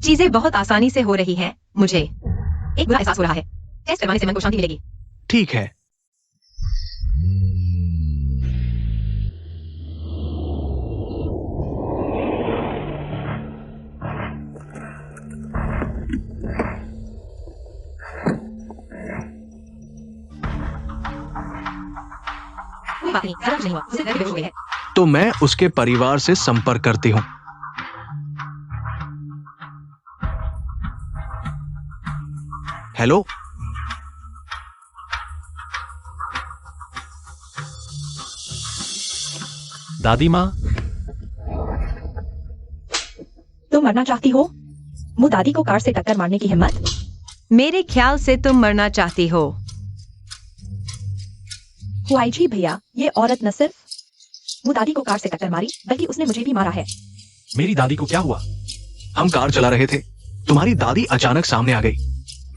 चीजें बहुत आसानी से हो रही हैं। मुझे एक बुरा एहसास हो रहा है। टेस्ट करवाने से मन को शांति मिलेगी। ठीक है। कोई बात नहीं, ज्यादा कुछ नहीं हुआ, उसे दर्द बेहोश हो गई है। तो मैं उसके परिवार से संपर्क करती हूँ। हेलो, दादी माँ, तुम मरना चाहती हो? मुँह दादी को कार से टक्कर मारने की हिम्मत? मेरे ख्याल से तुम मरना चाहती हो। हुआईजी भैया, ये औरत न सिर्फ मुँह दादी को कार से टक्कर मारी, बल्कि उसने मुझे भी मारा है। मेरी दादी को क्या हुआ? हम कार चला रहे थे, तुम्हारी दादी अचानक सामने आ गई।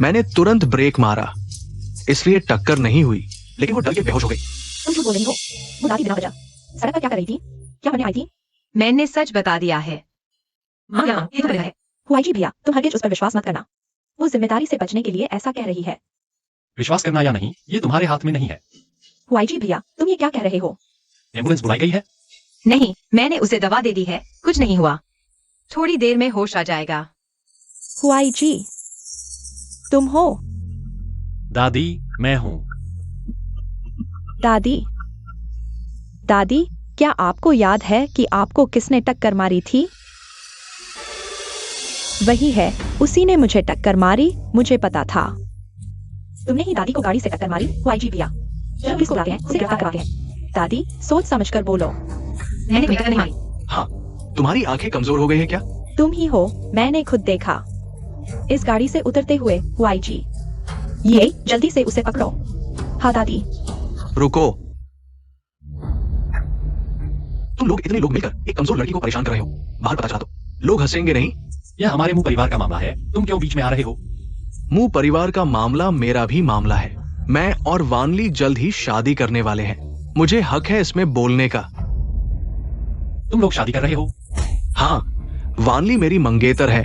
मैंने तुरंत ब्रेक मारा, इसलिए टक्कर नहीं हुई, लेकिन वो डर के बेहोश हो गई। तुम क्यों बोल रही हो? मुँह दादी बिना वजह सड़क पर क्या कर रही थी? क्या बनने आई थी? मैंने सच बता दिया है। माँ, ये तो गलत है। हुआईजी भैया, तुम हरगिज उस पर विश्वास मत करना। वो जिम्मेदारी से बचने के लिए ऐसा कह रही है। विश्वास करना या नहीं, ये तुम्हारे हाथ में नहीं है। हुआईजी भैया, तुम ये क्या कह रहे हो? एम्बुलेंस बुलाई गई है? नहीं, मैंने उसे दवा दे दी है, कुछ नहीं हुआ। थोड़ी देर में होश आ जाएगा। हुआईजी, तुम हो? दादी, मैं हूँ। दादी, दादी, क्या आपको याद है कि आपको किसने टक्कर मारी थी? वही है, उसी ने मुझे टक्कर मारी, मुझे पता था। तुमने ही दादी को गाड़ी से टक्कर मारी, हुआईजी भैया। चलो पुलिस को बुलाते हैं, उसे गिरफ्तार करवाते हैं। दादी, सोच समझकर बोलो। मैंने तुम्हें टक्कर नहीं मारी। हाँ, तुम्हारी आंखें कमजोर हो गई है क्या? तुम ही हो, मैंने खुद देखा। इस गाड़ी से उतरते हुए, हुआईजी। ये, जल्दी से उसे पकड़ो। हाँ दादी। रुको, तुम लोग इतने लोग मिलकर एक कमजोर लड़की को परेशान कर रहे हो। बाहर पता चला तो लोग हंसेंगे नहीं? यह हमारे मुंह परिवार का मामला है, तुम क्यों बीच में आ रहे हो? मुंह परिवार का मामला मेरा भी मामला है। मैं और वानली जल्द ही शादी करने वाले हैं। मुझे हक है इसमें बोलने का। तुम लोग शादी कर रहे हो? हाँ, वानली मेरी मंगेतर है।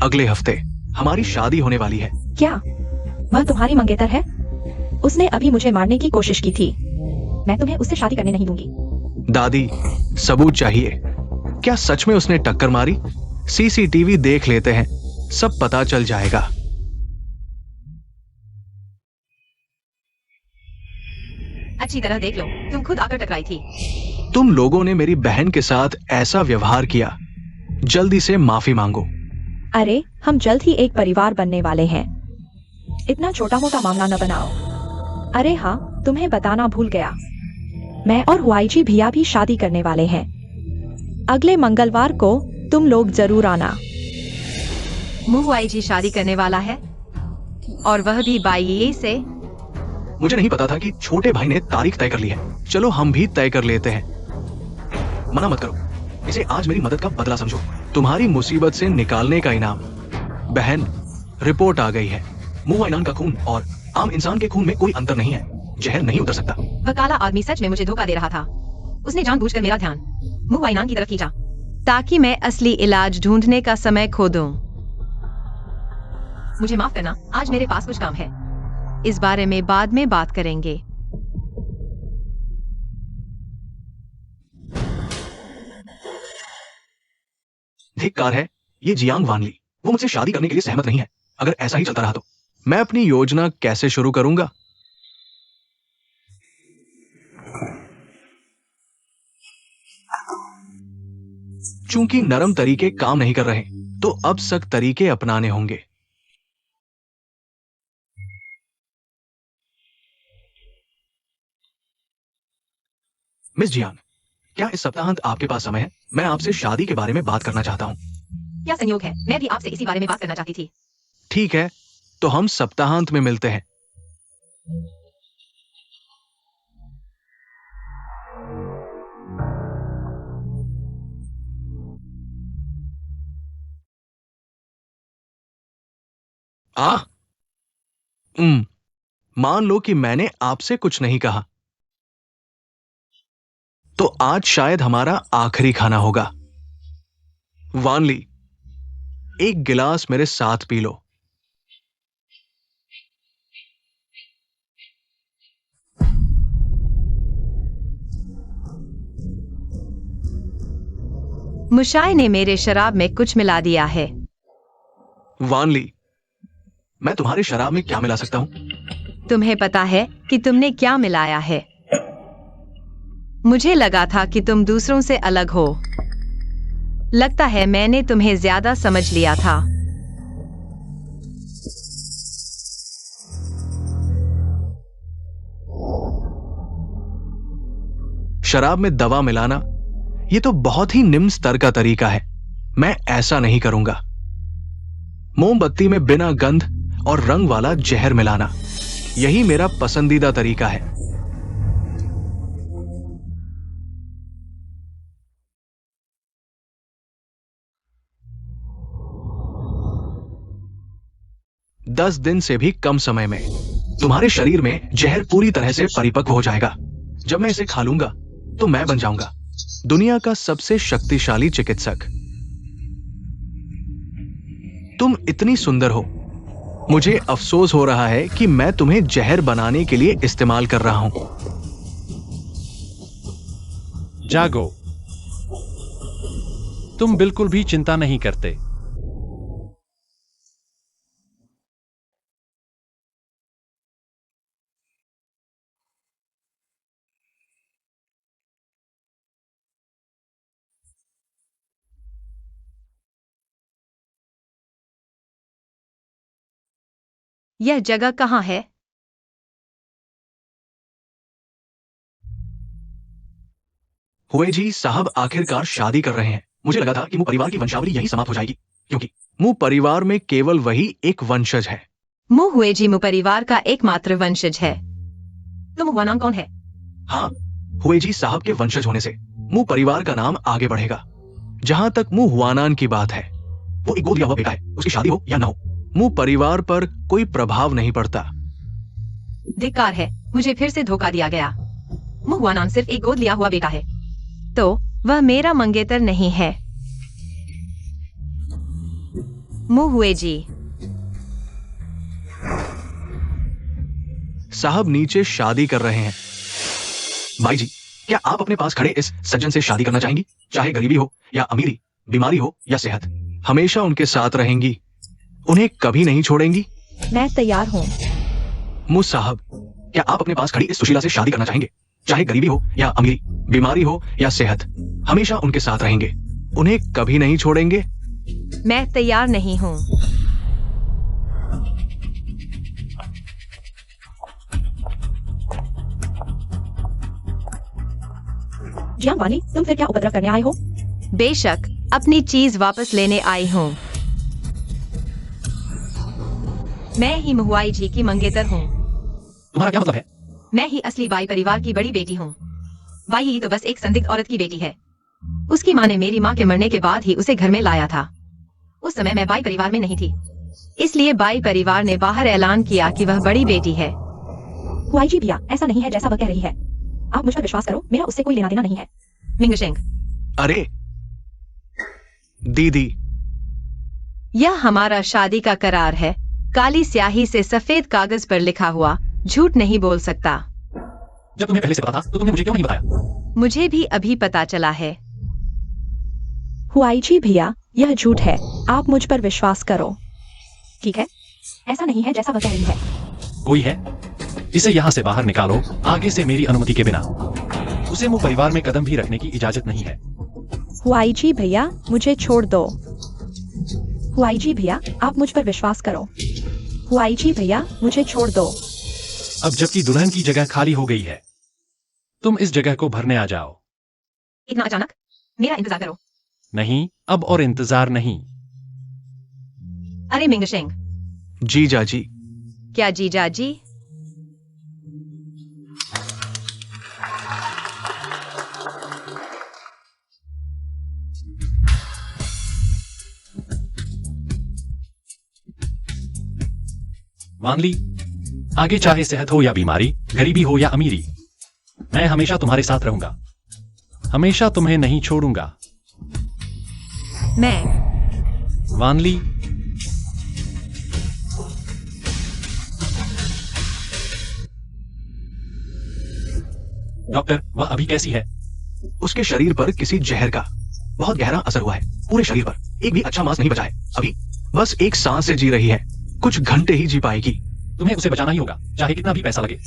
अगले हफ्ते हमारी शादी होने वाली है। क्या वह तुम्हारी मंगेतर है? उसने अभी मुझे मारने की कोशिश की थी। मैं तुम्हें उससे शादी करने नहीं दूंगी। दादी, सबूत चाहिए। क्या सच में उसने टक्कर मारी? सीसीटीवी देख लेते हैं, सब पता चल जाएगा। अच्छी तरह देख लो, तुम खुद आकर टकराई थी। तुम लोगों ने मेरी बहन के साथ ऐसा व्यवहार किया, जल्दी से माफी मांगो। अरे, हम जल्द ही एक परिवार बनने वाले हैं। इतना छोटा मोटा मामला न बनाओ। अरे हाँ, तुम्हें बताना भूल गया। मैं और हुआईजी भैया भी शादी करने वाले हैं। अगले मंगलवार को तुम लोग जरूर आना। मुहुआई जी शादी करने वाला है, और वह भी बाई से। मुझे नहीं पता था कि छोटे भाई ने तारीख तय कर ली है। चलो हम भी तय कर लेते हैं। मना मत करो, इसे आज मेरी मदद का बदला समझो। तुम्हारी मुसीबत से निकालने का इनाम। बहन, रिपोर्ट आ गई है। मुआयनान का खून और आम इंसान के खून में कोई अंतर नहीं है। जहर नहीं उतर सकता। वह काला आदमी सच में मुझे धोखा दे रहा था। उसने जानबूझकर मेरा ध्यान मुआयनान की तरफ खींचा, ताकि मैं असली इलाज ढूंढने का समय खो दूं। मुझे माफ करना, आज मेरे पास कुछ काम है। इस बारे में बाद में बात करेंगे। धिक्कार है, ये जियांग वानली। वो मुझसे शादी करने के लिए सहमत नहीं है। अगर ऐसा ही चलता रहा तो मैं अपनी योजना कैसे शुरू करूंगा? चूंकि नरम तरीके काम नहीं कर रहे, तो अब सख्त तरीके अपनाने होंगे। मिस जियांग, क्या इस सप्ताहांत आपके पास समय है? मैं आपसे शादी के बारे में बात करना चाहता हूं। क्या संयोग है, मैं भी आपसे इसी बारे में बात करना चाहती थी। ठीक है, तो हम सप्ताहांत में मिलते हैं। आ मान लो कि मैंने आपसे कुछ नहीं कहा, तो आज शायद हमारा आखिरी खाना होगा। वानली, एक गिलास मेरे साथ पी लो। मुशाय ने मेरे शराब में कुछ मिला दिया है। वानली, मैं तुम्हारे शराब में क्या मिला सकता हूं? तुम्हें पता है कि तुमने क्या मिलाया है? मुझे लगा था कि तुम दूसरों से अलग हो। लगता है मैंने तुम्हें ज्यादा समझ लिया था। शराब में दवा मिलाना, यह तो बहुत ही निम्न स्तर का तरीका है। मैं ऐसा नहीं करूंगा। मोमबत्ती में बिना गंध और रंग वाला जहर मिलाना, यही मेरा पसंदीदा तरीका है। दस दिन से भी कम समय में तुम्हारे शरीर में जहर पूरी तरह से परिपक्व हो जाएगा। जब मैं इसे खा लूंगा तो मैं बन जाऊंगा दुनिया का सबसे शक्तिशाली चिकित्सक। तुम इतनी सुंदर हो, मुझे अफसोस हो रहा है कि मैं तुम्हें जहर बनाने के लिए इस्तेमाल कर रहा हूं। जागो, तुम बिल्कुल भी चिंता नहीं करते। यह जगह कहाँ है? हुए जी साहब आखिरकार शादी कर रहे हैं। मुझे लगा था कि मुंह परिवार की वंशावली यही समाप्त हो जाएगी, क्योंकि मुंह परिवार में केवल वही एक वंशज है। मुह हुए जी मुह परिवार का एकमात्र वंशज है। तुम हुआनांग कौन है? हाँ, हुए जी साहब के वंशज होने से मुंह परिवार का नाम आगे बढ़ेगा। जहां तक मुंह हुआनान की बात है, वो एक गोद दिया हुआ बेटा है, उसकी शादी हो या ना हो, मुंह परिवार पर कोई प्रभाव नहीं पड़ता। धिक्कार है, मुझे फिर से धोखा दिया गया। मुह हुआनान सिर्फ एक गोद लिया हुआ बेटा है, तो वह मेरा मंगेतर नहीं है। मुह हुए जी साहब नीचे शादी कर रहे हैं। भाई जी, क्या आप अपने पास खड़े इस सज्जन से शादी करना चाहेंगी? चाहे गरीबी हो या अमीरी, बीमारी हो या सेहत, हमेशा उनके साथ रहेंगी, उन्हें कभी नहीं छोड़ेंगी। मैं तैयार हूँ। मुझ साहब, क्या आप अपने पास खड़ी इस सुशीला से शादी करना चाहेंगे? चाहे गरीबी हो या अमीरी, बीमारी हो या सेहत, हमेशा उनके साथ रहेंगे, उन्हें कभी नहीं छोड़ेंगे। मैं तैयार नहीं हूँ। जियांग वानी, तुम फिर क्या उपद्रव करने आए हो? बेशक अपनी चीज वापस लेने आई हूँ। मैं ही महुआई जी की मंगेतर हूँ। तुम्हारा क्या मतलब है? मैं ही असली बाई परिवार की बड़ी बेटी हूँ। बाई ही तो बस एक संदिग्ध औरत की बेटी है। उसकी माँ ने मेरी माँ के मरने के बाद ही उसे घर में लाया था। उस समय मैं बाई परिवार में नहीं थी, इसलिए बाई परिवार ने बाहर ऐलान किया कि वह बड़ी बेटी है। हुआई जी भैया, ऐसा नहीं है जैसा वह कह रही है। आप मुझ पर विश्वास करो, मेरा उससे कोई लेना देना नहीं है। मिंगशेंग, अरे दीदी, यह हमारा शादी का करार है। काली स्याही से सफेद कागज पर लिखा हुआ, झूठ नहीं बोल सकता। जब तुम्हें पहले से पता था तो तुमने मुझे क्यों नहीं बताया? मुझे भी अभी पता चला है। हुआई जी भैया, यह झूठ है, आप मुझ पर विश्वास करो। ठीक है, ऐसा नहीं है जैसा वह कह रही है। कोई है? इसे यहाँ से बाहर निकालो, आगे से मेरी अनुमति के बिना। उसे मुंह परिवार में कदम भी रखने की इजाजत नहीं है। हुआई जी भैया, मुझे छोड़ दो। हुआई जी भैया, आप मुझ पर विश्वास करो। हुआई जी भैया, मुझे छोड़ दो। अब जबकि दुल्हन की जगह खाली हो गई है, तुम इस जगह को भरने आ जाओ। इतना अचानक? मेरा इंतजार करो। नहीं, अब और इंतजार नहीं। अरे मिंगशेंग। जीजा जी। क्या जीजा जी? वानली, आगे चाहे सेहत हो या बीमारी, गरीबी हो या अमीरी, मैं हमेशा तुम्हारे साथ रहूंगा, हमेशा तुम्हें नहीं छोड़ूंगा। मैं वानली, डॉक्टर, वह अभी कैसी है? उसके शरीर पर किसी जहर का बहुत गहरा असर हुआ है। पूरे शरीर पर एक भी अच्छा मांस नहीं बचा है। अभी बस एक सांस से जी रही है। कुछ घंटे ही जी पाएगी। तुम्हें उसे बचाना ही होगा, चाहे कितना भी पैसा लगे।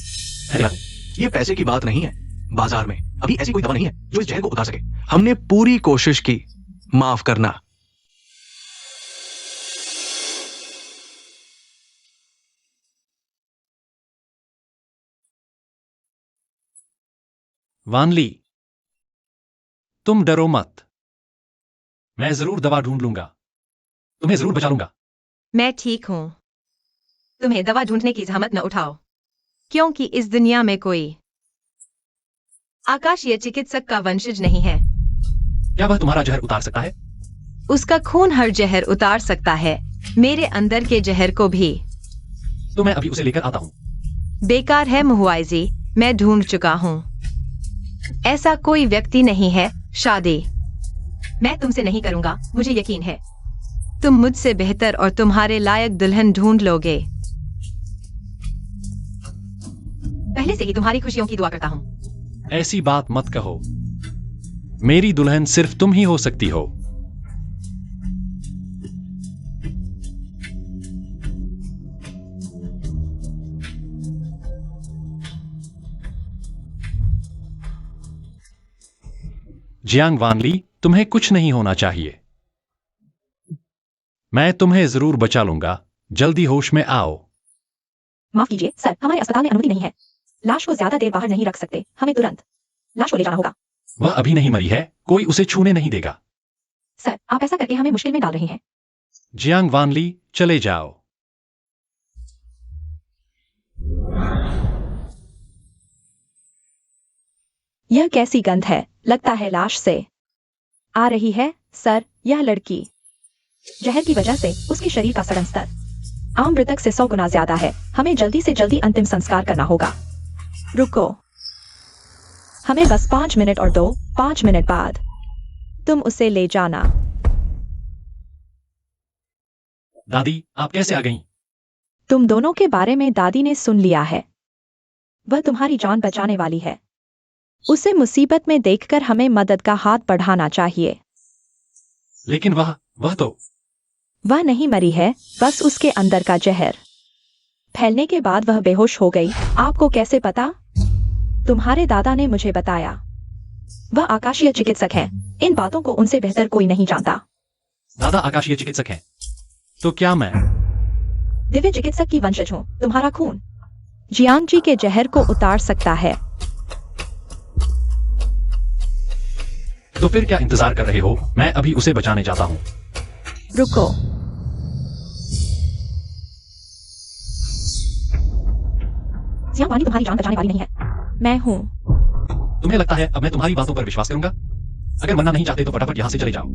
ये पैसे की बात नहीं है। बाजार में अभी ऐसी कोई दवा नहीं है जो इस जहर को उतार सके। हमने पूरी कोशिश की। माफ करना। वानली, तुम डरो मत, मैं जरूर दवा ढूंढ लूंगा, तुम्हें जरूर बचा लूंगा। मैं ठीक हूं। तुम्हें दवा ढूंढने की जहमत न उठाओ, क्योंकि इस दुनिया में कोई आकाशीय चिकित्सक का वंशज नहीं है। क्या वह तुम्हारा जहर उतार सकता है? उसका खून हर जहर उतार सकता है, मेरे अंदर के जहर को भी। तो मैं अभी उसे लेकर आता हूं। बेकार है मुहुआइजी, मैं ढूंढ चुका हूं। ऐसा कोई व्यक्ति नहीं है। शादी मैं तुमसे नहीं करूंगा, मुझे यकीन है। तुम मुझसे बेहतर और तुम्हारे लायक दुल्हन ढूंढ लोगे। पहले से ही तुम्हारी खुशियों की दुआ करता हूं। ऐसी बात मत कहो, मेरी दुल्हन सिर्फ तुम ही हो सकती हो। जियांग वानली, तुम्हें कुछ नहीं होना चाहिए। मैं तुम्हें जरूर बचा लूंगा। जल्दी होश में आओ। माफ कीजिए सर, हमारे अस्पताल में अनुमति नहीं है। लाश को ज्यादा देर बाहर नहीं रख सकते। हमें तुरंत लाश को ले जाना होगा। वह अभी नहीं मरी है, कोई उसे छूने नहीं देगा। सर, आप ऐसा करके हमें मुश्किल में डाल रहे हैं। जियांग वानली, चले जाओ। यह कैसी गंध है? लगता है लाश से आ रही है। सर, यह लड़की जहर की वजह से उसके शरीर का सड़न स्तर आम मृतक से 100 गुना ज्यादा है। हमें जल्दी से जल्दी अंतिम संस्कार करना होगा। रुको, हमें बस 5 मिनट और 5 मिनट बाद तुम उसे ले जाना। दादी, आप कैसे आ गईं? तुम दोनों के बारे में दादी ने सुन लिया है। वह तुम्हारी जान बचाने वाली है। उसे मुसीबत में देखकर हमें मदद का हाथ बढ़ाना चाहिए। लेकिन वह तो वह नहीं मरी है, बस उसके अंदर का जहर फैलने के बाद वह बेहोश हो गई। आपको कैसे पता? तुम्हारे दादा ने मुझे बताया। वह आकाशीय चिकित्सक हैं। इन बातों को उनसे बेहतर कोई नहीं जानता। दादा आकाशीय चिकित्सक हैं, तो क्या मैं दिव्य चिकित्सक की वंशज हूँ। तुम्हारा खून जियांग जी के जहर को उतार सकता है। तो फिर क्या इंतजार कर रहे हो? मैं अभी उसे बचाने जाता हूँ। रुको, जियांग वानी तुम्हारी जान बचाने वाली नहीं है। मैं हूँ। तुम्हें लगता है अब मैं तुम्हारी बातों पर विश्वास करूंगा? अगर मरना नहीं चाहते तो फटाफट यहाँ से चले जाओ।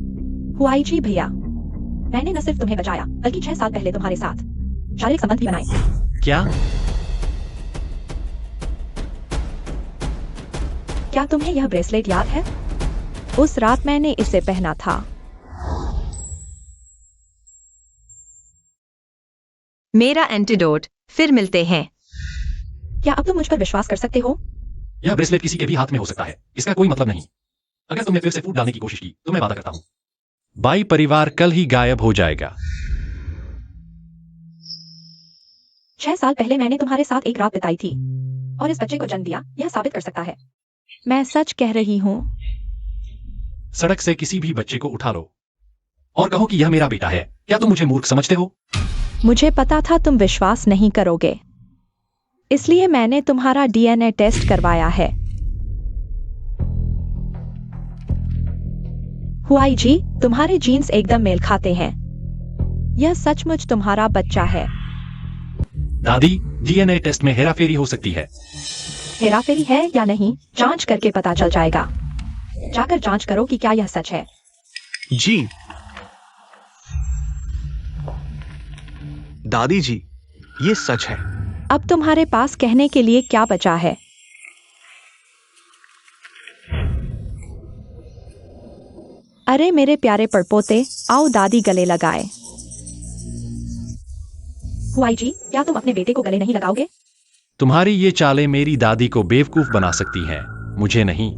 हुआई जी भैया, मैंने न सिर्फ तुम्हें बचाया बल्कि 6 साल पहले तुम्हारे साथ शारीरिक संबंध भी बनाए। क्या? क्या तुम्हें यह ब्रेसलेट याद है? उस रात मैंने इसे पहना था। मेरा एंटीडोट। फिर मिलते हैं। क्या अब तुम मुझ पर विश्वास कर सकते हो? यह ब्रेसलेट किसी के भी हाथ में हो सकता है, इसका कोई मतलब नहीं। अगर तुमने फिर से फूट डालने की कोशिश की तो मैं वादा करता हूँ, बाई परिवार कल ही गायब हो जाएगा। 6 साल पहले मैंने तुम्हारे साथ एक रात बिताई थी और इस बच्चे को जन्म दिया। यह साबित कर सकता है मैं सच कह रही हूँ। सड़क से किसी भी बच्चे को उठा लो और कहो कि यह मेरा बेटा है। क्या तुम मुझे मूर्ख समझते हो? मुझे पता था तुम विश्वास नहीं करोगे, इसलिए मैंने तुम्हारा डीएनए टेस्ट करवाया है। हुआई जी, तुम्हारे जीन्स एकदम मेल खाते हैं। यह सचमुच तुम्हारा बच्चा है। दादी, डीएनए टेस्ट में हेराफेरी हो सकती है। हेराफेरी है या नहीं, जांच करके पता चल जाएगा। जाकर जांच करो कि क्या यह सच है। जी दादी जी, ये सच है। अब तुम्हारे पास कहने के लिए क्या बचा है? अरे मेरे प्यारे पड़पोते, आओ दादी गले लगाए। हुआई जी, क्या तुम अपने बेटे को गले नहीं लगाओगे? तुम्हारी ये चालें मेरी दादी को बेवकूफ बना सकती हैं, मुझे नहीं।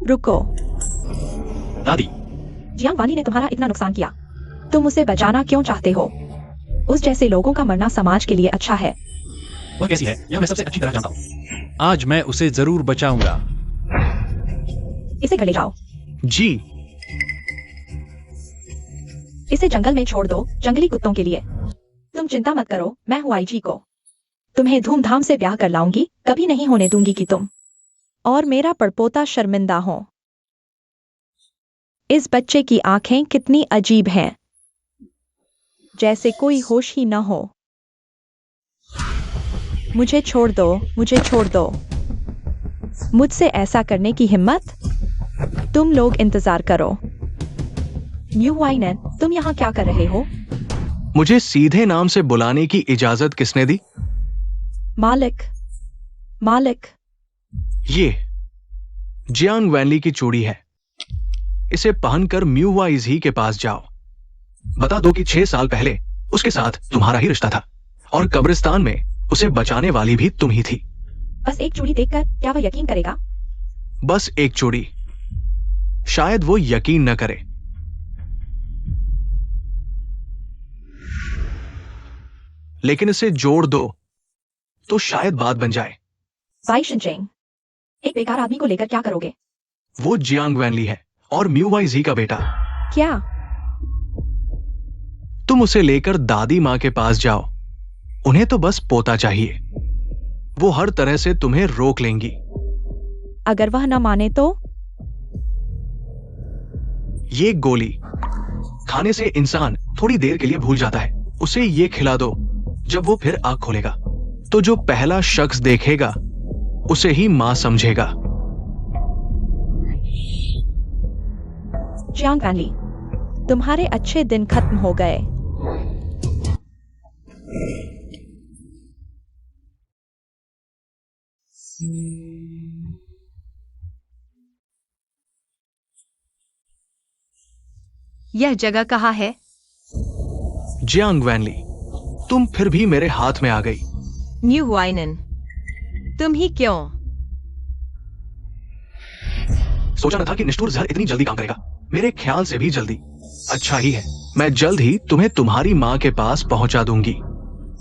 रुको। दादी, जियांग वाली ने तुम्हारा इतना नुकसान किया, तुम उसे बचाना क्यों चाहते हो? उस जैसे लोगों का मरना समाज के लिए अच्छा है। वह कैसी है यह मैं सबसे अच्छी तरह जानता हूँ। आज मैं उसे जरूर बचाऊंगा। इसे घर ले जाओ। जी। इसे जंगल में छोड़ दो, जंगली कुत्तों के लिए। तुम चिंता मत करो, मैं हुआई जी को तुम्हें धूमधाम से ब्याह कर लाऊंगी, कभी नहीं होने दूंगी कि तुम और मेरा पड़पोता शर्मिंदा हो। इस बच्चे की आंखें कितनी अजीब हैं, जैसे कोई होश ही न हो। मुझे छोड़ दो, मुझे छोड़ दो। मुझसे ऐसा करने की हिम्मत? तुम लोग इंतजार करो। न्यू वाइनन, तुम यहाँ क्या कर रहे हो? मुझे सीधे नाम से बुलाने की इजाजत किसने दी? मालिक, मालिक। ये जियांग वैनली की चूड़ी है। इसे पहनकर म्यू वाइज ही के पास जाओ। बता दो कि 6 साल पहले उसके साथ तुम्हारा ही रिश्ता था और कब्रिस्तान में उसे बचाने वाली भी तुम ही थी। बस एक चूड़ी देखकर क्या वह यकीन करेगा? बस एक चूड़ी, शायद वो यकीन न करे। लेकिन इसे जोड़ दो तो शायद बात बन जाए। वाई शिनचेंग, एक बेकार आदमी को लेकर क्या करोगे? वो जियांग वैनली है और म्यू वाई जी का बेटा। क्या? तुम उसे लेकर दादी मां के पास जाओ। उन्हें तो बस पोता चाहिए। वो हर तरह से तुम्हें रोक लेंगी। अगर वह न माने तो? ये गोली खाने से इंसान थोड़ी देर के लिए भूल जाता है। उसे ये खिला दो। जब वो फिर आंख खोलेगा तो जो पहला शख्स देखेगा उसे ही मां समझेगा। जियांग वैनली, तुम्हारे अच्छे दिन खत्म हो गए। यह जगह कहाँ है? जियांग वैनली, तुम फिर भी मेरे हाथ में आ गई। न्यू वाइनन, तुम ही क्यों? सोचा न था कि निष्ठुर जहर इतनी जल्दी काम करेगा। मेरे ख्याल से भी जल्दी। अच्छा ही है, मैं जल्द ही तुम्हें तुम्हारी मां के पास पहुंचा दूंगी।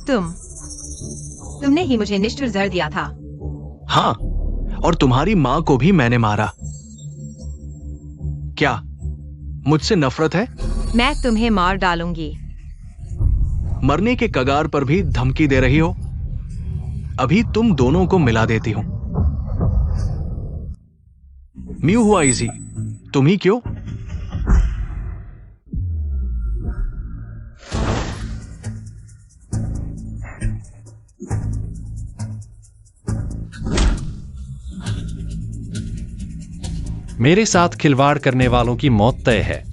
तुमने ही मुझे निष्ठुर जहर दिया था। हाँ, और तुम्हारी मां को भी मैंने मारा। क्या मुझसे नफरत है? मैं तुम्हें मार डालूंगी। मरने के कगार पर भी धमकी दे रही हो? अभी तुम दोनों को मिला देती हूं। म्यू हुआ इजी, तुम ही क्यों? मेरे साथ खिलवाड़ करने वालों की मौत तय है।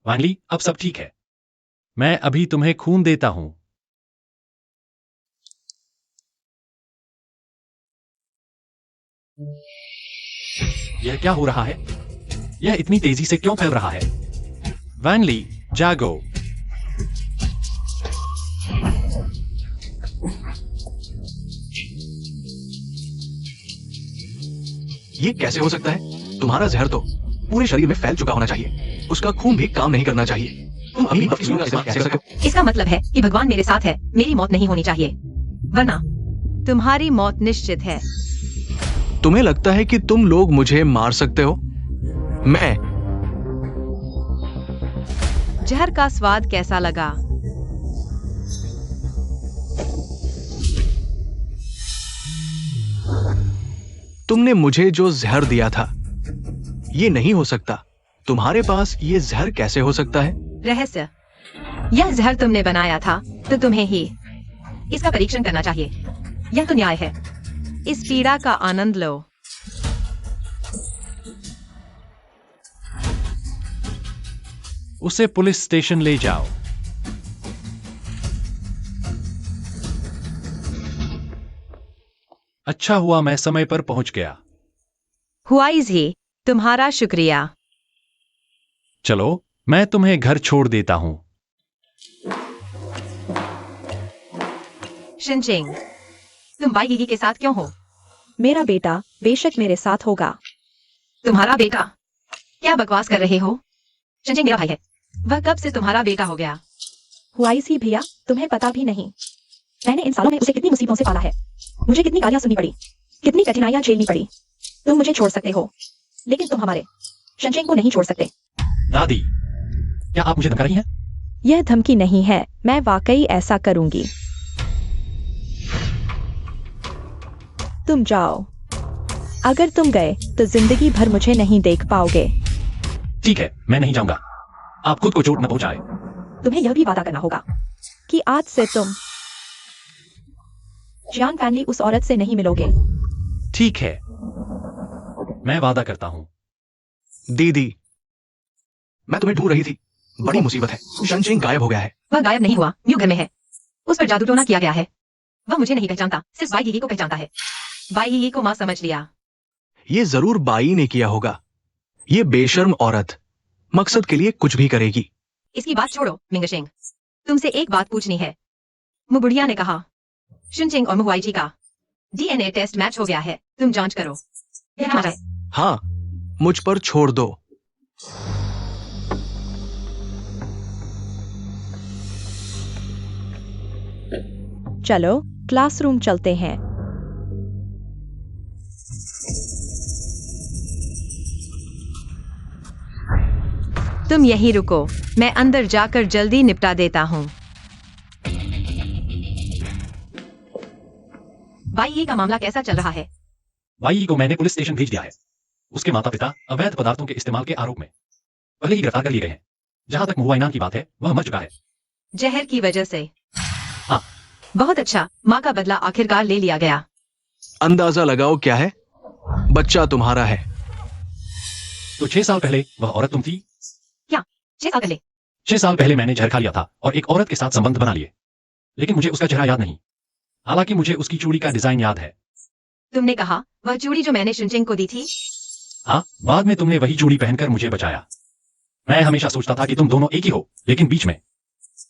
वानली, अब सब ठीक है। मैं अभी तुम्हें खून देता हूं। यह क्या हो रहा है? यह इतनी तेजी से क्यों फैल रहा है? वानली, जागो। ये कैसे हो सकता है? तुम्हारा जहर तो पूरे शरीर में फैल चुका होना चाहिए। उसका खून भी काम नहीं करना चाहिए। तुम अभी अपनी सुलह का इस्तेमाल कैसे कर सकते हो? इसका मतलब है कि भगवान मेरे साथ है। मेरी मौत नहीं होनी चाहिए, वरना तुम्हारी मौत निश्चित है। तुम्हें लगता है कि तुम लोग मुझे मार सकते हो? मैं जहर का स्वाद कैसा लगा? तुमने मुझे जो जहर दिया था, ये नहीं हो सकता। तुम्हारे पास ये जहर कैसे हो सकता है? रहस्य, यह जहर तुमने बनाया था तो तुम्हें ही इसका परीक्षण करना चाहिए। यह तो न्याय है। इस पीड़ा का आनंद लो। उसे पुलिस स्टेशन ले जाओ। अच्छा हुआ मैं समय पर पहुंच गया। हुआइज ही, तुम्हारा शुक्रिया। चलो मैं तुम्हें घर छोड़ देता हूं। शिनचिंग, तुम बाई गीगी के साथ क्यों हो? मेरा बेटा बेशक मेरे साथ होगा। तुम्हारा बेटा? क्या बकवास कर रहे हो? शिनचिंग मेरा भाई है। वह कब से तुम्हारा बेटा हो गया? हुआई सी भैया, तुम्हें पता भी नहीं मैंने इन सालों में उसे कितनी मुसीबतों से पाला है। मुझे कितनी गालियां सुननी पड़ी, कितनी कठिनाइयां झेलनी पड़ी। तुम मुझे छोड़ सकते हो, लेकिन तुम हमारे शनचिंग को नहीं छोड़ सकते। दादी, क्या आप मुझे धमका रही हैं? यह धमकी नहीं है, मैं वाकई ऐसा करूंगी। तुम जाओ। अगर तुम गए तो जिंदगी भर मुझे नहीं देख पाओगे। ठीक है, मैं नहीं जाऊंगा। आप खुद को चोट न पहुंचाए। तुम्हें यह भी वादा करना होगा कि आज से तुम जियान फैमिली उस औरत से नहीं मिलोगे। ठीक है, मैं वादा करता हूं। दीदी, मैं तुम्हें ढूंढ रही थी। बड़ी मुसीबत है, शनचिंग गायब हो गया है। वह गायब नहीं हुआ, न्यू घर में है। उस पर जादू टोना किया गया है। वह मुझे नहीं पहचानता, सिर्फ बाई गीगी को पहचानता है। बाई गीगी को मां समझ लिया। ये जरूर बाई ने किया होगा। ये बेशर्म औरत मकसद के लिए कुछ भी करेगी। इसकी बात छोड़ो मिंगशिंग, तुमसे एक बात पूछनी है। मुबुढ़िया ने कहा शिनचिंग और मुहुआईजी का डीएनए टेस्ट मैच हो गया है, तुम जांच करो। यह क्या है? हाँ, मुझ पर छोड़ दो। चलो क्लासरूम चलते हैं। तुम यहीं रुको, मैं अंदर जाकर जल्दी निपटा देता हूँ। बाई का मामला कैसा चल रहा है? बाई को मैंने पुलिस स्टेशन भेज दिया है। उसके माता पिता अवैध पदार्थों के इस्तेमाल के आरोप में पहले ही गिरफ्तार कर लिए गए हैं। जहां तक मुहुआइनान की बात है, वह मर चुका है। जहर की वजह से? हाँ। बहुत अच्छा, माँ का बदला आखिरकार ले लिया गया। अंदाजा लगाओ क्या है? बच्चा तुम्हारा है। तो 6 साल पहले वह औरत तुम थी? 6 साल पहले? 6 साल पहले मैंने जहर खा लिया था और एक औरत के साथ संबंध बना लिए, लेकिन मुझे उसका चेहरा याद नहीं। हालांकि मुझे उसकी चूड़ी का डिजाइन याद है। तुमने कहा वह चूड़ी जो मैंने शिनचिंग को दी थी? हाँ, बाद में तुमने वही चूड़ी पहनकर मुझे बचाया। मैं हमेशा सोचता था कि तुम दोनों एक ही हो, लेकिन बीच में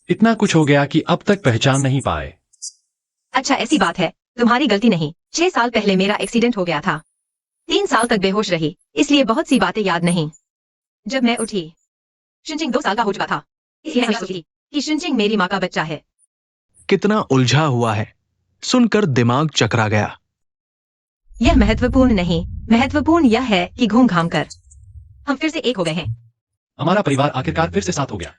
इतना कुछ हो गया कि अब तक पहचान नहीं पाए। अच्छा, ऐसी बात है, तुम्हारी गलती नहीं। 6 साल पहले मेरा एक्सीडेंट हो गया था। 3 साल तक बेहोश रही, इसलिए बहुत सी बातें याद नहीं। जब मैं उठी, शिनचिंग 2 साल का हो चुका था। इसलिए मैं सोची कि शिनचिंग मेरी माँ का बच्चा है। कितना उलझा हुआ है, सुनकर दिमाग चकरा गया। यह महत्वपूर्ण नहीं, महत्वपूर्ण यह है कि घूम घाम कर हम फिर से एक हो गए हैं। हमारा परिवार आखिरकार फिर से साथ हो गया।